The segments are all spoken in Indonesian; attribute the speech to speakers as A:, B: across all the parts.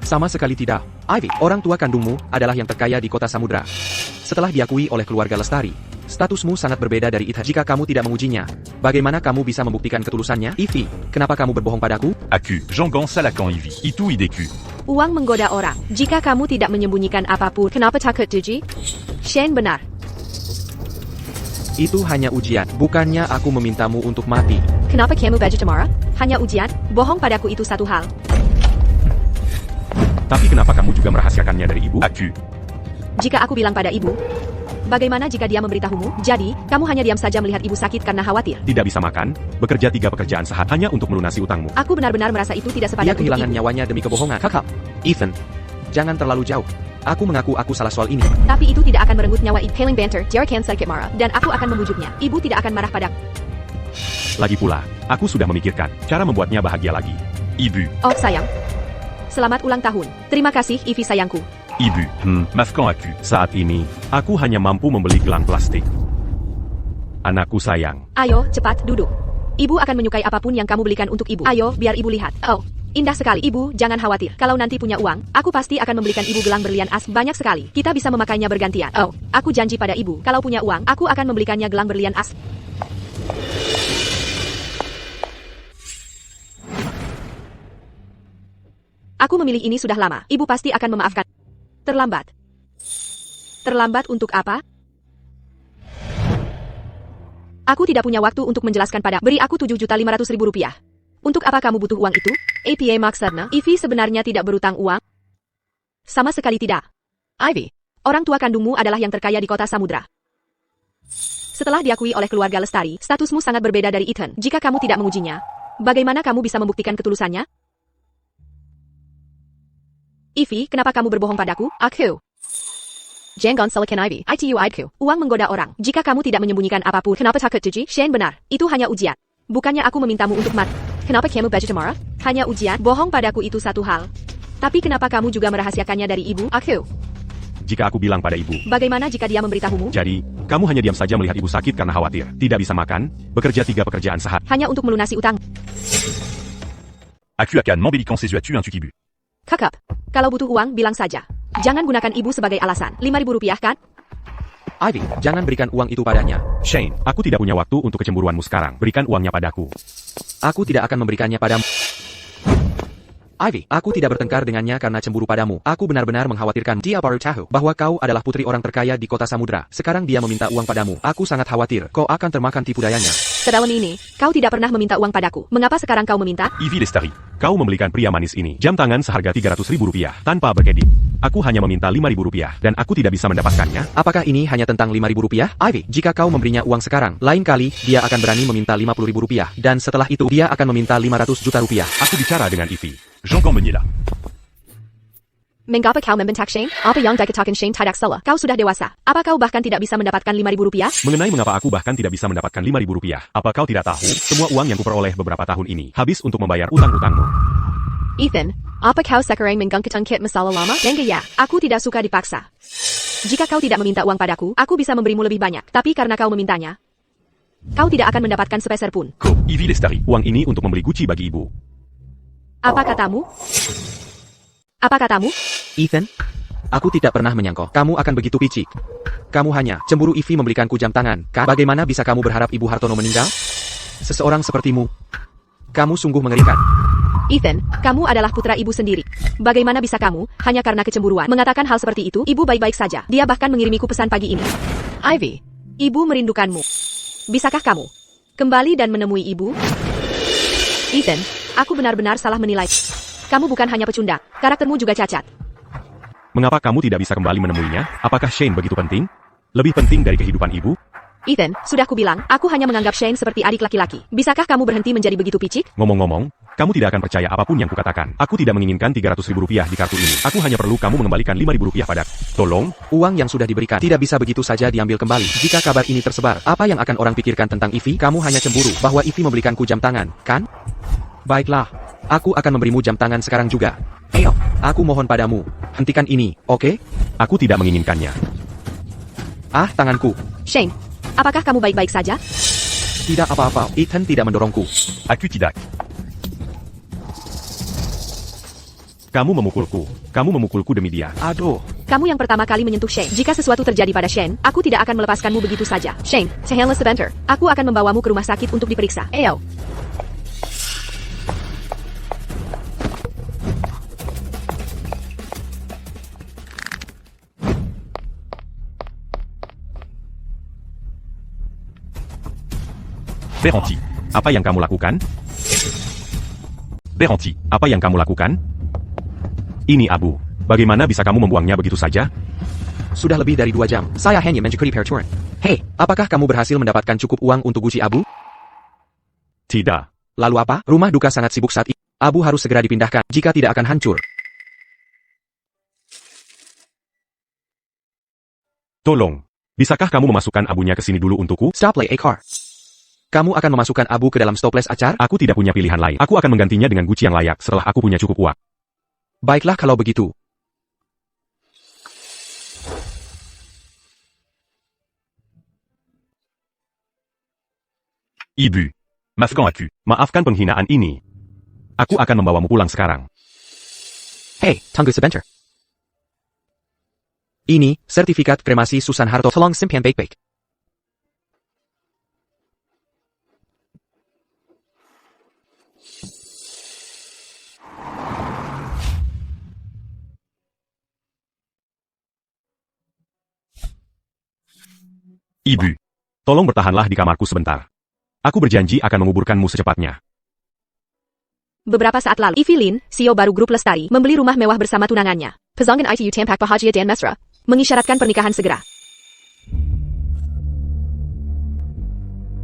A: Sama sekali tidak. Ivy, orang tua kandungmu adalah yang terkaya di kota Samudra. Setelah diakui oleh keluarga Lestari, statusmu sangat berbeda dari Ethan. Jika kamu tidak mengujinya, bagaimana kamu bisa membuktikan ketulusannya? Ivy, kenapa kamu berbohong padaku?
B: Aku, Jangan Salakan Ivy, itu ideku.
C: Uang menggoda orang. Jika kamu tidak menyembunyikan apapun, kenapa takut Tuji? Shane benar.
A: Itu hanya ujian, bukannya aku memintamu untuk mati.
C: Kenapa kamu baju cemara? Hanya ujian, bohong padaku itu satu hal.
B: Tapi kenapa kamu juga merahasiakannya dari ibu? Aku.
C: Jika aku bilang pada ibu, bagaimana jika dia memberitahumu? Jadi, kamu hanya diam saja melihat ibu sakit karena khawatir.
B: Tidak bisa makan, bekerja 3 pekerjaan sehat hanya untuk melunasi utangmu.
C: Aku benar-benar merasa itu tidak sepadan
A: Dia kehilangan
C: untuk ibu.
A: nyawanya demi kebohongan. Kakak, Ethan, jangan terlalu jauh. Aku mengaku aku salah soal ini.
C: Tapi itu tidak akan merenggut nyawa ibu. Hailing banter, dia akan sedikit marah, dan aku akan membujuknya. Ibu tidak akan marah padaku.
B: Lagi pula, aku sudah memikirkan cara membuatnya bahagia lagi. Ibu.
C: Oh, sayang. Selamat ulang tahun. Terima kasih, Ivy sayangku.
B: Ibu, maafkan aku. Saat ini, aku hanya mampu membeli gelang plastik. Anakku sayang.
C: Ayo, cepat, duduk. Ibu akan menyukai apapun yang kamu belikan untuk ibu. Ayo, biar ibu lihat. Oh, indah sekali. Ibu, jangan khawatir. Kalau nanti punya uang, aku pasti akan membelikan ibu gelang berlian as banyak sekali. Kita bisa memakainya bergantian. Oh, aku janji pada ibu, kalau punya uang, aku akan membelikannya gelang berlian as. Aku memilih ini sudah lama. Ibu pasti akan memaafkan. Terlambat. Terlambat untuk apa? Aku tidak punya waktu untuk menjelaskan pada. Beri aku 7.500.000 rupiah. Untuk apa kamu butuh uang itu? APA maksudnya, Ivy sebenarnya tidak berutang uang? Sama sekali tidak. Ivy, orang tua kandungmu adalah yang terkaya di kota Samudra. Setelah diakui oleh keluarga Lestari, statusmu sangat berbeda dari Ethan. Jika kamu tidak mengujinya, bagaimana kamu bisa membuktikan ketulusannya? Ivy, kenapa kamu berbohong padaku? Aku. Jangan Salakan Ivy. ITU. Uang menggoda orang. Jika kamu tidak menyembunyikan apapun, kenapa takut Tuji? Shane benar. Itu hanya ujian. Bukannya aku memintamu untuk mati. Kenapa kamu baju cemara? Hanya ujian. Bohong padaku itu satu hal. Tapi kenapa kamu juga merahasiakannya dari ibu? Aku.
B: Jika aku bilang pada ibu.
C: Bagaimana jika dia memberitahumu?
B: Jadi, kamu hanya diam saja melihat ibu sakit karena khawatir. Tidak bisa makan, bekerja 3 pekerjaan sehat.
C: Hanya untuk melunasi utang.
B: Aku akan memberikan sesuatu untuk ibu.
C: Kakak, kalau butuh uang, bilang saja. Jangan gunakan ibu sebagai alasan. 5.000 rupiah kan?
A: Ivy, jangan berikan uang itu padanya.
B: Shane, aku tidak punya waktu untuk kecemburuanmu sekarang. Berikan uangnya padaku.
A: Aku tidak akan memberikannya padamu. Ivy, aku tidak bertengkar dengannya karena cemburu padamu. Aku benar-benar mengkhawatirkan. Dia baru tahu bahwa kau adalah putri orang terkaya di kota Samudra. Sekarang dia meminta uang padamu. Aku sangat khawatir kau akan termakan tipu dayanya.
C: Sedalam ini, kau tidak pernah meminta uang padaku. Mengapa sekarang kau meminta?
B: Ivy Lestari, kau membelikan pria manis ini jam tangan seharga 300.000 rupiah tanpa berkedip. Aku hanya meminta 5.000 rupiah dan aku tidak bisa mendapatkannya.
A: Apakah ini hanya tentang 5.000 rupiah? Ivy, jika kau memberinya uang sekarang, lain kali dia akan berani meminta 50.000 rupiah. Dan setelah itu dia akan meminta 500 juta rupiah.
B: Aku bicara dengan Ivy. Jangan menyela.
C: Mengapa kau membentak Shane? Apa yang dikatakan Shane tidak salah? Kau sudah dewasa. Apa kau bahkan tidak bisa mendapatkan 5.000 rupiah?
B: Mengenai mengapa aku bahkan tidak bisa mendapatkan 5.000 rupiah, apa kau tidak tahu? Semua uang yang kuperoleh beberapa tahun ini habis untuk membayar utang-utangmu.
C: Ethan, apa kau sekarang menggangkitkan masalah lama? Enggak ya, aku tidak suka dipaksa. Jika kau tidak meminta uang padaku, aku bisa memberimu lebih banyak. Tapi karena kau memintanya, kau tidak akan mendapatkan sepeser pun.
B: Ivy Lestari, uang ini untuk membeli Gucci bagi ibu.
C: Apa katamu? Apa katamu?
A: Ethan, aku tidak pernah menyangka kamu akan begitu picik. Kamu hanya cemburu Ivy membelikanku jam tangan, kan? Bagaimana bisa kamu berharap Ibu Hartono meninggal? Seseorang sepertimu, kamu sungguh mengerikan.
C: Ethan, kamu adalah putra ibu sendiri. Bagaimana bisa kamu, hanya karena kecemburuan, mengatakan hal seperti itu? Ibu baik-baik saja. Dia bahkan mengirimiku pesan pagi ini. Ivy, ibu merindukanmu. Bisakah kamu kembali dan menemui ibu? Ethan, aku benar-benar salah menilai. Kamu bukan hanya pecundang, karaktermu juga cacat.
B: Mengapa kamu tidak bisa kembali menemuinya? Apakah Shane begitu penting? Lebih penting dari kehidupan ibu?
C: Ethan, sudah kubilang, aku hanya menganggap Shane seperti adik laki-laki. Bisakah kamu berhenti menjadi begitu picik?
B: Ngomong-ngomong, kamu tidak akan percaya apapun yang kukatakan. Aku tidak menginginkan 300.000 rupiah di kartu ini. Aku hanya perlu kamu mengembalikan 5.000 rupiah padaku. Tolong.
A: Uang yang sudah diberikan tidak bisa begitu saja diambil kembali. Jika kabar ini tersebar, apa yang akan orang pikirkan tentang Ivy? Kamu hanya cemburu bahwa Ivy membelikanku jam tangan, kan? Baiklah, aku akan memberimu jam tangan sekarang juga. Ayo, aku mohon padamu, hentikan ini, oke?
B: Aku tidak menginginkannya.
A: Ah, tanganku.
C: Shane, apakah kamu baik-baik saja?
A: Tidak apa-apa, Ethan tidak mendorongku.
B: Aku tidak. Kamu memukulku demi dia.
A: Aduh.
C: Kamu yang pertama kali menyentuh Shane. Jika sesuatu terjadi pada Shane, aku tidak akan melepaskanmu begitu saja. Shane, tahanlah sebentar. Aku akan membawamu ke rumah sakit untuk diperiksa. Ayo.
B: Berhenti. Apa yang kamu lakukan? Berhenti. Apa yang kamu lakukan? Ini abu. Bagaimana bisa kamu membuangnya begitu saja?
A: Sudah lebih dari 2 jam. Saya hanya mencuri peraturan. Hei, apakah kamu berhasil mendapatkan cukup uang untuk guci abu?
B: Tidak.
A: Lalu apa? Rumah duka sangat sibuk saat ini. Abu harus segera dipindahkan, jika tidak akan hancur.
B: Tolong. Bisakah kamu memasukkan abunya ke sini dulu untukku?
A: Stop play a car. Kamu akan memasukkan abu ke dalam stoples acar?
B: Aku tidak punya pilihan lain. Aku akan menggantinya dengan guci yang layak setelah aku punya cukup uang.
A: Baiklah kalau begitu.
B: Ibu. Maafkan aku. Maafkan penghinaan ini. Aku akan membawamu pulang sekarang.
A: Hei, tunggu sebentar. Ini, sertifikat kremasi Susan Harto. Tolong simpan baik-baik.
B: Ibu. Tolong bertahanlah di kamarku sebentar. Aku berjanji akan menguburkanmu secepatnya.
C: Beberapa saat lalu, Evelyn, CEO baru grup Lestari, membeli rumah mewah bersama tunangannya. Pasangan ITU Tampak Bahagia dan Mesra, mengisyaratkan pernikahan segera.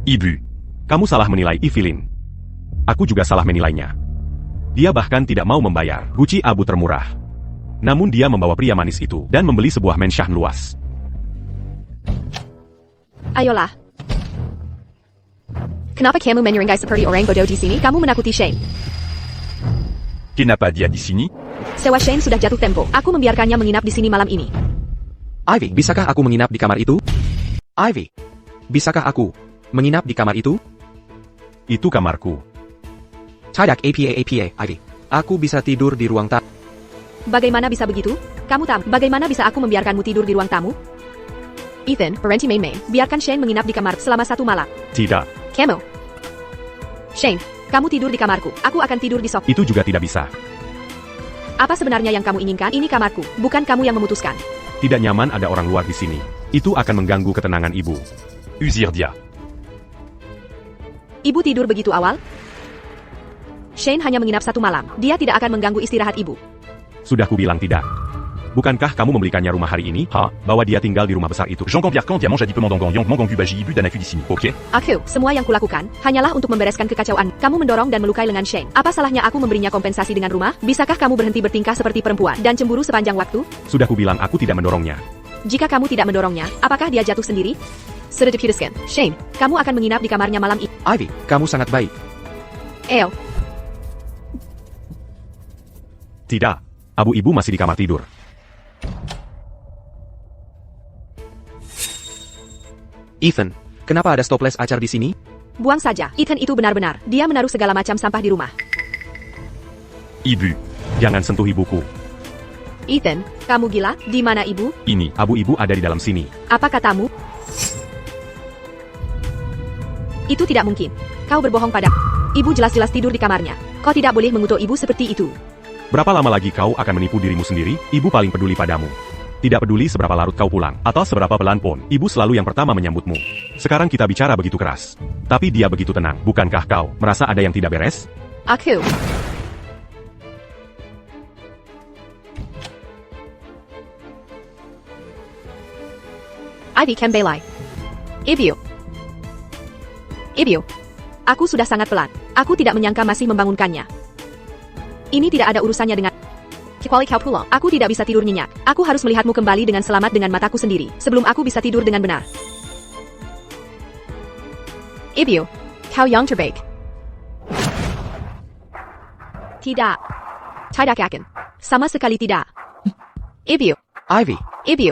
B: Ibu. Kamu salah menilai Evelyn. Aku juga salah menilainya. Dia bahkan tidak mau membayar guci abu termurah. Namun dia membawa pria manis itu dan membeli sebuah mansion luas.
C: Ayolah. Kenapa kamu menyeringai seperti orang bodoh di sini? Kamu menakuti Shane.
B: Kenapa dia di sini?
C: Sewa Shane sudah jatuh tempo. Aku membiarkannya menginap di sini malam ini.
A: Ivy, bisakah aku menginap di kamar itu? Ivy, bisakah aku menginap di kamar itu?
B: Itu kamarku.
A: Tidak APA, Ivy. Aku bisa tidur di ruang tamu.
C: Bagaimana bisa begitu? Kamu tamu. Bagaimana bisa aku membiarkanmu tidur di ruang tamu? Ethan, berhenti main-main. Biarkan Shane menginap di kamar selama 1 malam.
B: Tidak.
C: Kamu. Shane, kamu tidur di kamarku. Aku akan tidur di sofa.
B: Itu juga tidak bisa.
C: Apa sebenarnya yang kamu inginkan? Ini kamarku, bukan kamu yang memutuskan.
B: Tidak nyaman ada orang luar di sini. Itu akan mengganggu ketenangan ibu. Usir dia.
C: Ibu tidur begitu awal? Shane hanya menginap 1 malam. Dia tidak akan mengganggu istirahat ibu.
B: Sudah kubilang tidak. Bukankah kamu membelikannya rumah hari ini? Bahwa dia tinggal di rumah besar itu.
D: Jean Cambiar quand diamant jadi pemandang gong mangang baji ibu dan aku di sini, oke?
C: Aku, semua yang kulakukan, hanyalah untuk membereskan kekacauan. Kamu mendorong dan melukai lengan Shane. Apa salahnya aku memberinya kompensasi dengan rumah? Bisakah kamu berhenti bertingkah seperti perempuan dan cemburu sepanjang waktu?
B: Sudah kubilang aku tidak mendorongnya.
C: Jika kamu tidak mendorongnya, apakah dia jatuh sendiri? Sudah diputuskan. Shane, kamu akan menginap di kamarnya malam ini.
A: Ivy, kamu sangat baik.
C: Eo,
B: Tidak. Abu ibu masih di kamar tidur.
A: Ethan, kenapa ada stoples acar di sini?
C: buang saja. Ethan itu benar-benar. Dia menaruh segala macam sampah di rumah.
B: Ibu, jangan sentuh ibuku.
C: Ethan, kamu gila? Di mana ibu?
B: Ini, abu ibu ada di dalam sini.
C: Apa katamu? Itu tidak mungkin. Kau berbohong pada. Ibu jelas-jelas tidur di kamarnya. Kau tidak boleh mengutuk ibu seperti itu.
B: Berapa lama lagi kau akan menipu dirimu sendiri? Ibu paling peduli padamu. Tidak peduli seberapa larut kau pulang, atau seberapa pelan pun, ibu selalu yang pertama menyambutmu. Sekarang kita bicara begitu keras. Tapi dia begitu tenang. Bukankah kau merasa ada yang tidak beres?
C: Aku. Ivy Kembelai. Ibu. Ibu. Aku sudah sangat pelan. Aku tidak menyangka masih membangunkannya. Ini tidak ada urusannya dengan... Kecuali kau pulang. Aku tidak bisa tidur nyenyak. Aku harus melihatmu kembali dengan selamat dengan mataku sendiri, sebelum aku bisa tidur dengan benar. Ibu. Kau yang terbaik. Tidak. Tidak akan. Sama sekali tidak. Ibu.
A: Ivy,
C: Ibu.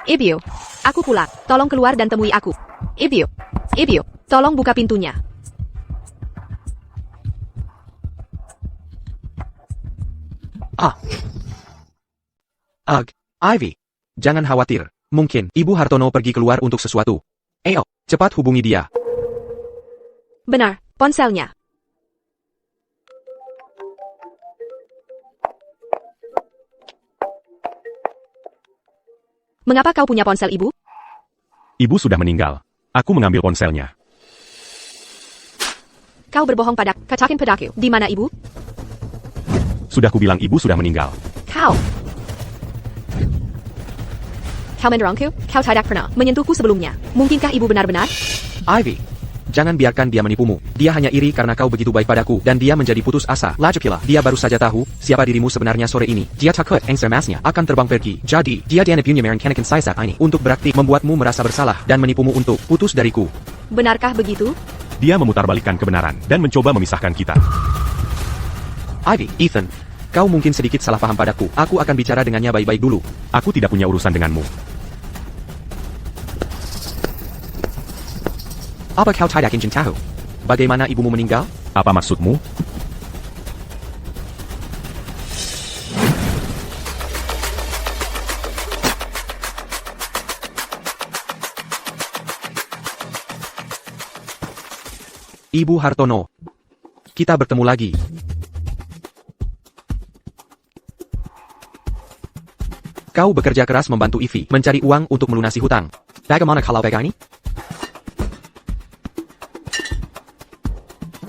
C: Ibu. Aku pulang. Tolong keluar dan temui aku. Ibu. Ibu. Tolong buka pintunya.
A: Ivy. Jangan khawatir. Mungkin Ibu Hartono pergi keluar untuk sesuatu. Ayo, cepat hubungi dia.
C: Benar, ponselnya. Mengapa kau punya ponsel ibu?
B: Ibu sudah meninggal. Aku mengambil ponselnya.
C: Kau berbohong pada katakan padaku. Di mana ibu?
B: Sudah kubilang ibu sudah meninggal.
C: Kau menyerangku? Kau tidak pernah menyentuhku sebelumnya. Mungkinkah ibu benar-benar?
A: Ivy. Jangan biarkan dia menipumu. Dia hanya iri karena kau begitu baik padaku dan dia menjadi putus asa. Lagipula, dia baru saja tahu siapa dirimu sebenarnya sore ini. Dia takut emasnya akan terbang pergi. Jadi, dia punya merencanakan saat ini untuk beraktif membuatmu merasa bersalah dan menipumu untuk putus dariku.
C: Benarkah begitu?
B: Dia memutarbalikkan kebenaran dan mencoba memisahkan kita.
A: Ivy, Ethan. Kau mungkin sedikit salah paham padaku. Aku akan bicara dengannya baik-baik dulu.
B: Aku tidak punya urusan denganmu.
A: Apa kau tidak ingin tahu? Bagaimana ibumu meninggal?
B: Apa maksudmu?
A: Ibu Hartono. Kita bertemu lagi. Kau bekerja keras membantu Ivy mencari uang untuk melunasi hutang. Bagaimana kalau begini?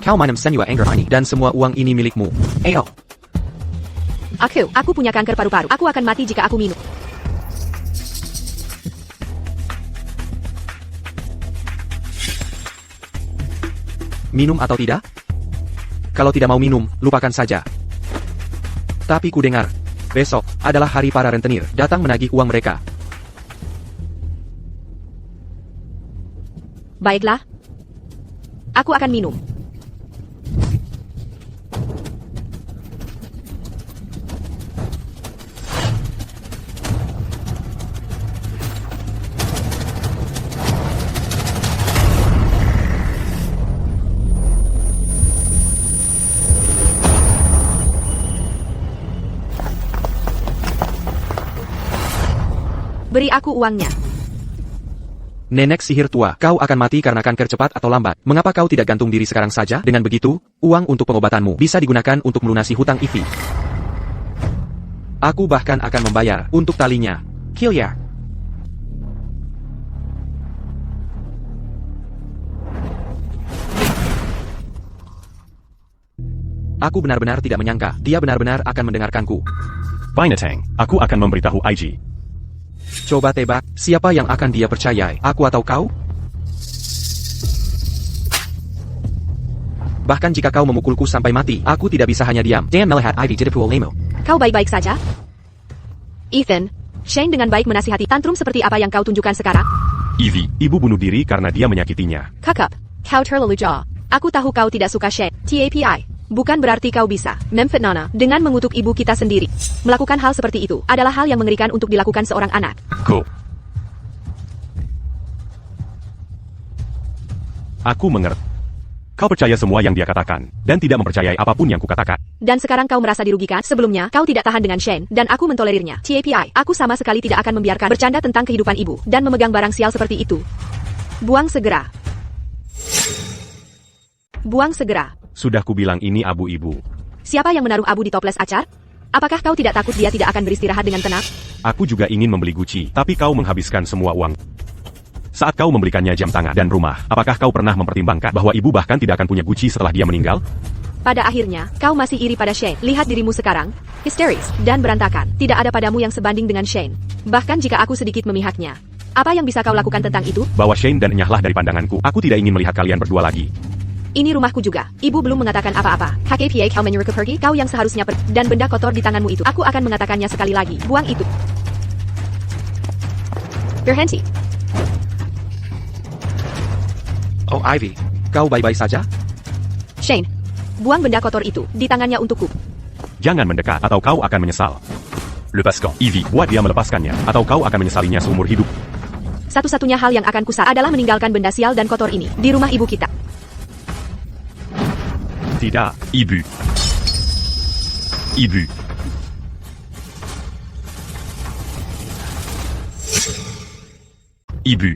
A: Kau minum senua anger ini dan semua uang ini milikmu. Ayo.
C: Aku punya kanker paru-paru. Aku akan mati jika aku minum.
A: Minum atau tidak? Kalau tidak mau minum, lupakan saja. Tapi ku dengar, besok adalah hari para rentenir datang menagih uang mereka.
C: Baiklah. Aku akan minum. Beri aku uangnya.
A: Nenek sihir tua, kau akan mati karena kanker cepat atau lambat. Mengapa kau tidak gantung diri sekarang saja? Dengan begitu, uang untuk pengobatanmu bisa digunakan untuk melunasi hutang Ivy. Aku bahkan akan membayar untuk talinya. Killiar. Aku benar-benar tidak menyangka, dia benar-benar akan mendengarkanku.
B: Binatang, aku akan memberitahu IG.
A: Coba tebak, siapa yang akan dia percayai, aku atau kau? Bahkan jika kau memukulku sampai mati, aku tidak bisa hanya diam. Dan melihat Ivy jadi lemo.
C: Kau baik-baik saja? Ethan, Shane dengan baik menasihati tantrum seperti apa yang kau tunjukkan sekarang?
B: Ivy, ibu bunuh diri karena dia menyakitinya.
C: Kakak, kau terlalu jahat. Aku tahu kau tidak suka Shane. TAPI. Bukan berarti kau bisa memfitnah dengan mengutuk ibu kita sendiri. Melakukan hal seperti itu adalah hal yang mengerikan untuk dilakukan seorang anak.
B: Go. Aku mengerti. Kau percaya semua yang dia katakan, dan tidak mempercayai apapun yang kukatakan.
C: Dan sekarang kau merasa dirugikan. Sebelumnya, kau tidak tahan dengan Shane, dan aku mentolerirnya. TAPI, aku sama sekali tidak akan membiarkan bercanda tentang kehidupan ibu, dan memegang barang sial seperti itu. Buang segera. Buang segera.
B: Sudah kubilang ini abu ibu.
C: Siapa yang menaruh abu di toples acar? Apakah kau tidak takut dia tidak akan beristirahat dengan tenang?
B: Aku juga ingin membeli Gucci, tapi kau menghabiskan semua uang. Saat kau membelikannya jam tangan dan rumah, apakah kau pernah mempertimbangkan bahwa ibu bahkan tidak akan punya Gucci setelah dia meninggal?
C: Pada akhirnya, kau masih iri pada Shane. Lihat dirimu sekarang, histeris dan berantakan. Tidak ada padamu yang sebanding dengan Shane. Bahkan jika aku sedikit memihaknya. Apa yang bisa kau lakukan tentang itu?
B: Bawa Shane dan enyahlah dari pandanganku. Aku tidak ingin melihat kalian berdua lagi.
C: Ini rumahku juga. Ibu belum mengatakan apa-apa. HKPA kau menyuruhku pergi, kau yang seharusnya pergi. Dan benda kotor di tanganmu itu. Aku akan mengatakannya sekali lagi. Buang itu. Berhenti.
A: Oh Ivy, kau baik-baik saja?
C: Shane, buang benda kotor itu di tangannya untukku.
B: Jangan mendekat atau kau akan menyesal.
D: Lepaskan.
B: Ivy, buat dia melepaskannya, atau kau akan menyesalinya seumur hidup.
C: Satu-satunya hal yang akan kusa adalah meninggalkan benda sial dan kotor ini di rumah ibu kita.
B: Tidak.
D: Ibu. Ibu. Ibu.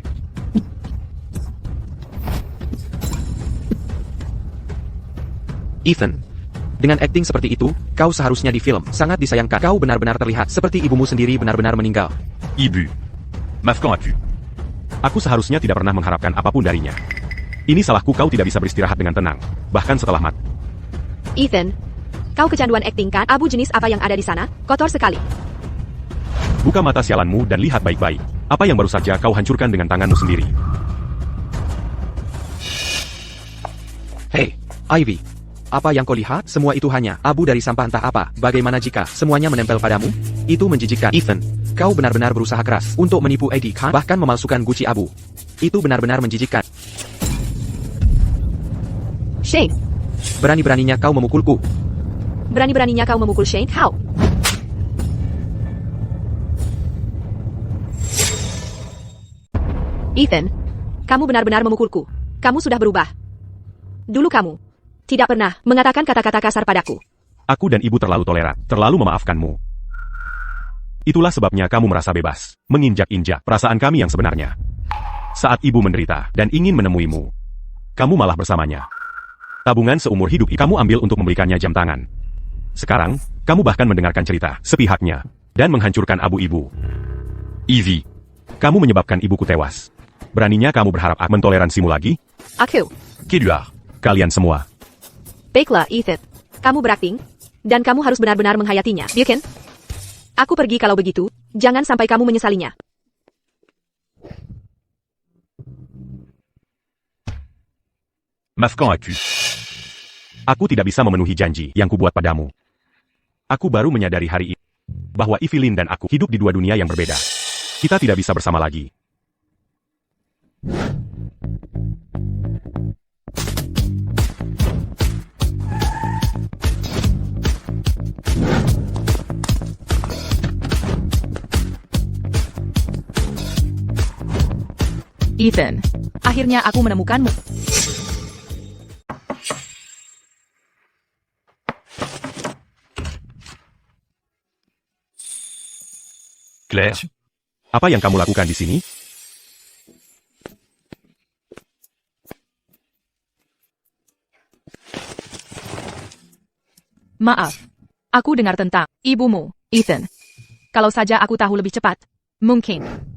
A: Ethan. Dengan akting seperti itu, kau seharusnya di film. Sangat disayangkan. Kau benar-benar terlihat seperti ibumu sendiri benar-benar meninggal.
D: Ibu. Maaf quand as-tu?
B: Aku seharusnya tidak pernah mengharapkan apapun darinya. Ini salahku, kau tidak bisa beristirahat dengan tenang. Bahkan setelah mati.
C: Ethan, kau kecanduan akting kan? Abu jenis apa yang ada di sana? Kotor sekali.
B: Buka mata sialanmu dan lihat baik-baik. Apa yang baru saja kau hancurkan dengan tanganmu sendiri.
A: Hei, Ivy. Apa yang kau lihat? Semua itu hanya abu dari sampah entah apa. Bagaimana jika semuanya menempel padamu? Itu menjijikkan. Ethan, kau benar-benar berusaha keras untuk menipu Eddie kan? Bahkan memalsukan guci abu. Itu benar-benar menjijikkan.
C: Shane,
A: Berani-beraninya kau memukulku.
C: berani-beraninya kau memukul Shane? How? Ethan, kamu benar-benar memukulku. Kamu sudah berubah. Dulu kamu tidak pernah mengatakan kata-kata kasar padaku.
B: Aku dan ibu terlalu toleran, terlalu memaafkanmu. Itulah sebabnya kamu merasa bebas, menginjak-injak perasaan kami yang sebenarnya. Saat ibu menderita dan ingin menemuimu, kamu malah bersamanya. Tabungan seumur hidup kamu ambil untuk membelikannya jam tangan. Sekarang, kamu bahkan mendengarkan cerita sepihaknya dan menghancurkan abu ibu.
D: Ivy.
B: Kamu menyebabkan ibuku tewas. Beraninya kamu berharap aku mentoleransimu lagi?
C: Aku.
D: Qu'est-ce
B: Kalian semua.
C: Baiklah, Ethan. Kamu berakting, dan kamu harus benar-benar menghayatinya, bukan? Aku pergi kalau begitu, jangan sampai kamu menyesalinya.
D: Maaf quand as-tu?
B: Aku tidak bisa memenuhi janji yang kubuat padamu. Aku baru menyadari hari ini bahwa Evelyn dan aku hidup di dua dunia yang berbeda. Kita tidak bisa bersama lagi.
C: Ethan, akhirnya aku menemukanmu.
D: Claire.
B: Apa yang kamu lakukan di sini?
C: Maaf. Aku dengar tentang ibumu, Ethan. Kalau saja aku tahu lebih cepat. Mungkin.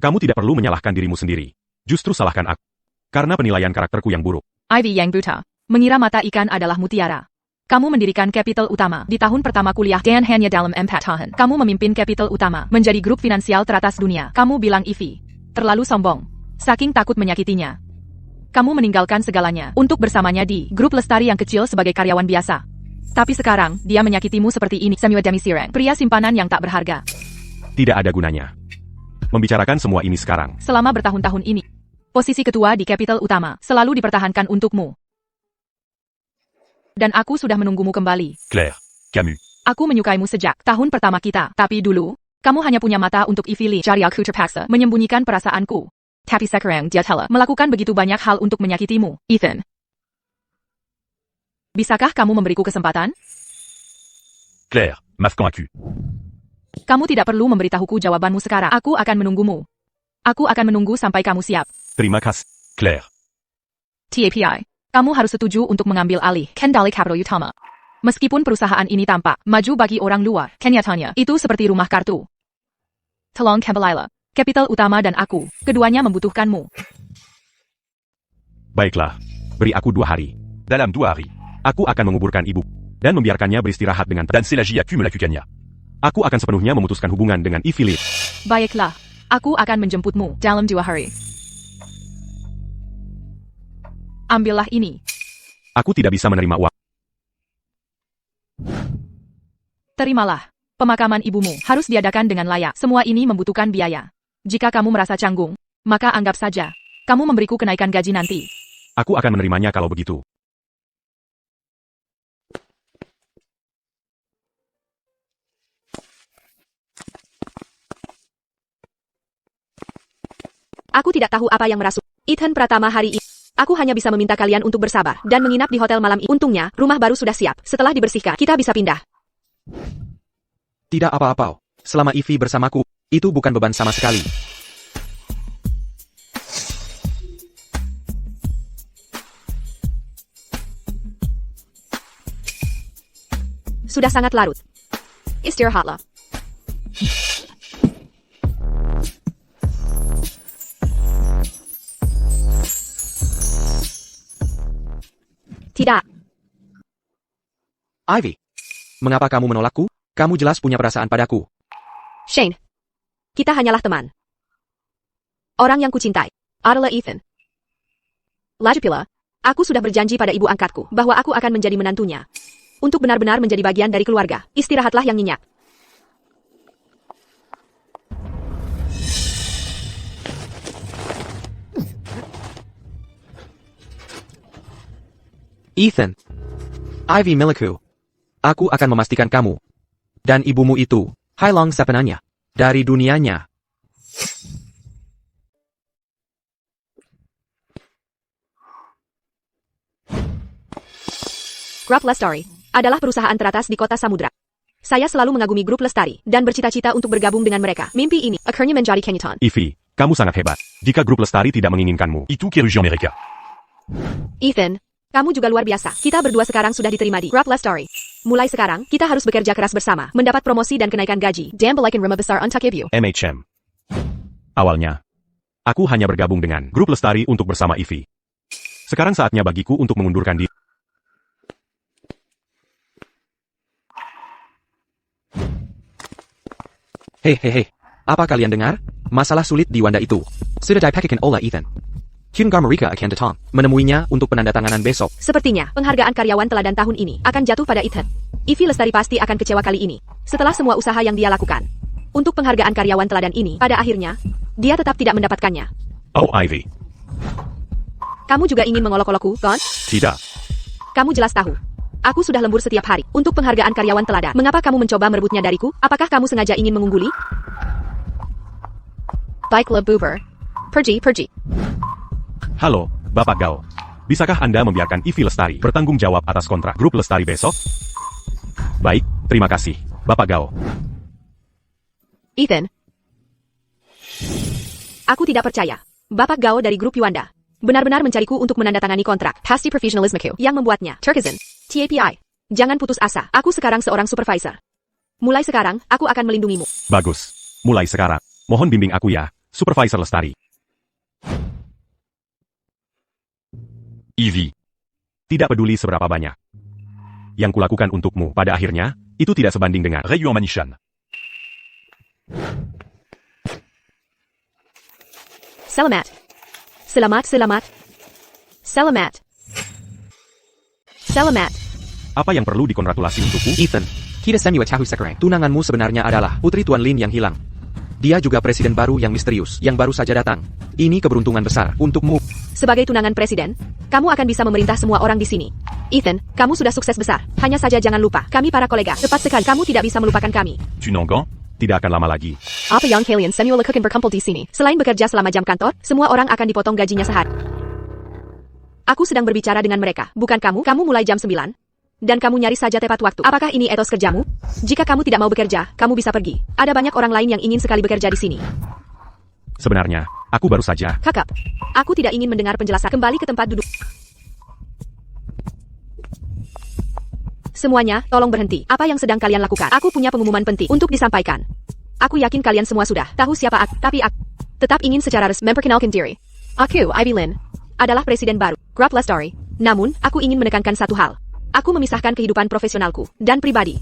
B: Kamu tidak perlu menyalahkan dirimu sendiri. Justru salahkan aku. Karena penilaian karakterku yang buruk.
C: Ivy yang buta. Mengira mata ikan adalah mutiara. Kamu mendirikan Capital Utama di tahun pertama kuliah dan hanya dalam 4 tahun. Kamu memimpin Capital Utama menjadi grup finansial teratas dunia. Kamu bilang Ivy terlalu sombong. Saking takut menyakitinya. Kamu meninggalkan segalanya untuk bersamanya di grup lestari yang kecil sebagai karyawan biasa. Tapi sekarang, dia menyakitimu seperti ini. Samuel Demisirang, pria simpanan yang tak berharga.
B: Tidak ada gunanya membicarakan semua ini sekarang.
C: Selama bertahun-tahun ini, posisi ketua di Capital Utama selalu dipertahankan untukmu. Dan aku sudah menunggumu kembali.
D: Claire. Camus.
C: Aku menyukaimu sejak tahun pertama kita. Tapi dulu, kamu hanya punya mata untuk Evelyn. Jadi aku terpaksa menyembunyikan perasaanku. Tapi sekarang dia telah melakukan begitu banyak hal untuk menyakitimu, Ethan. Bisakah kamu memberiku kesempatan?
D: Claire. Maaf quand as-tu?
C: Kamu tidak perlu memberitahuku jawabanmu sekarang. Aku akan menunggumu. Aku akan menunggu sampai kamu siap.
B: Terima kasih.
D: Claire.
C: TAPI. Kamu harus setuju untuk mengambil alih kendali Capital Utama. Meskipun perusahaan ini tampak maju bagi orang luar, kenyataannya itu seperti rumah kartu. Tolong kembalilah. Capital Utama dan aku, keduanya membutuhkanmu.
B: Baiklah. Beri aku 2 hari.
D: Dalam 2 hari.
B: Aku akan menguburkan ibu dan membiarkannya beristirahat dengan
D: Dan c'est la JAQ me la cucagna.
B: Aku akan sepenuhnya memutuskan hubungan dengan Evelyn.
C: Baiklah, aku akan menjemputmu dalam 2 hari. Ambillah ini.
B: Aku tidak bisa menerima uang.
C: Terimalah. Pemakaman ibumu harus diadakan dengan layak. Semua ini membutuhkan biaya. Jika kamu merasa canggung, maka anggap saja kamu memberiku kenaikan gaji nanti.
B: Aku akan menerimanya kalau begitu.
C: Aku tidak tahu apa yang merasuk Ethan Pratama hari ini. Aku hanya bisa meminta kalian untuk bersabar dan menginap di hotel malam ini. Untungnya, rumah baru sudah siap. Setelah dibersihkan, kita bisa pindah.
A: Tidak apa-apa. Selama Ivy bersamaku, itu bukan beban sama sekali.
C: Sudah sangat larut. Istirahatlah. Tidak.
A: Ivy. Mengapa kamu menolakku? Kamu jelas punya perasaan padaku.
C: Shane. Kita hanyalah teman. Orang yang kucintai adalah Ethan. Lagi pula, aku sudah berjanji pada ibu angkatku bahwa aku akan menjadi menantunya. Untuk benar-benar menjadi bagian dari keluarga, istirahatlah yang nyenyak.
A: Ethan. Ivy milikku. Aku akan memastikan kamu dan ibumu itu hilang sepenuhnya dari dunianya.
C: Grup Lestari adalah perusahaan teratas di kota Samudra. Saya selalu mengagumi Grup Lestari dan bercita-cita untuk bergabung dengan mereka. Mimpi ini akhirnya menjadi kenyataan.
B: Ivy, kamu sangat hebat. Jika grup Lestari tidak menginginkanmu,
D: Itu Kiruji Amerika.
C: Ethan, kamu juga luar biasa. Kita berdua sekarang sudah diterima di Grup Lestari. Mulai sekarang, kita harus bekerja keras bersama, mendapat promosi dan kenaikan gaji. Dan balikin rumah besar untuk ibu.
B: MHM. Awalnya, aku hanya bergabung dengan grup Lestari untuk bersama Ivy. Sekarang saatnya bagiku untuk mengundurkan diri.
A: Hei, apa kalian dengar? Masalah sulit di Wanda itu sudah dipakikan oleh Ethan. Hyungar Marika akan datang menemuinya untuk penandatanganan besok.
C: Sepertinya, penghargaan karyawan teladan tahun ini akan jatuh pada Ethan. Ivy Lestari pasti akan kecewa kali ini, setelah semua usaha yang dia lakukan. Untuk penghargaan karyawan teladan ini, pada akhirnya, dia tetap tidak mendapatkannya.
B: Oh Ivy.
C: Kamu juga ingin mengolok-olokku, kan?
B: Tidak.
C: Kamu jelas tahu. Aku sudah lembur setiap hari untuk penghargaan karyawan teladan. Mengapa kamu mencoba merebutnya dariku? Apakah kamu sengaja ingin mengungguli? Baiklah, Buber. Pergi.
B: Halo, Bapak Gao. Bisakah Anda membiarkan Ivy Lestari bertanggung jawab atas kontrak grup Lestari besok? Baik, terima kasih, Bapak Gao.
C: Ethan. Aku tidak percaya. Bapak Gao dari grup Yuanda benar-benar mencariku untuk menandatangani kontrak. Pasti profesionalismeku yang membuatnya. Turkizan. TAPI. Jangan putus asa. Aku sekarang seorang supervisor. Mulai sekarang, aku akan melindungimu.
B: Bagus. Mulai sekarang, mohon bimbing aku ya, Supervisor Lestari.
D: Ivy.
B: Tidak peduli seberapa banyak yang kulakukan untukmu, pada akhirnya, itu tidak sebanding dengan
D: Rayuan Manishan.
C: Selamat. Selamat.
B: apa yang perlu dikongratulasi untukku.
A: Ethan, kita semua tahu sekarang. Tunanganmu sebenarnya adalah Putri Tuan Lin yang hilang. Dia juga presiden baru yang misterius, yang baru saja datang. Ini keberuntungan besar untukmu.
C: Sebagai tunangan presiden, kamu akan bisa memerintah semua orang di sini. Ethan, kamu sudah sukses besar. Hanya saja jangan lupa, kami para kolega. Tepat sekali, kamu tidak bisa melupakan kami.
D: Tunangan?
B: Tidak akan lama lagi.
C: Apa yang kalian semua lakukan berkumpul di sini? Selain bekerja selama jam kantor, semua orang akan dipotong gajinya sehari. Aku sedang berbicara dengan mereka, bukan kamu. Kamu mulai jam 9. Dan kamu nyaris saja tepat waktu. Apakah ini etos kerjamu? Jika kamu tidak mau bekerja, kamu bisa pergi. Ada banyak orang lain yang ingin sekali bekerja di sini.
B: Sebenarnya, aku baru saja.
C: Kakak, aku tidak ingin mendengar penjelasan. Kembali ke tempat duduk. Semuanya, tolong berhenti. Apa yang sedang kalian lakukan? Aku punya pengumuman penting untuk disampaikan. Aku yakin kalian semua sudah tahu siapa aku, tapi aku tetap ingin secara resmi memperkenalkan diri. Aku, Ivy Lin, adalah presiden baru, Grup Lestari. Namun, aku ingin menekankan satu hal. Aku memisahkan kehidupan profesionalku dan pribadi.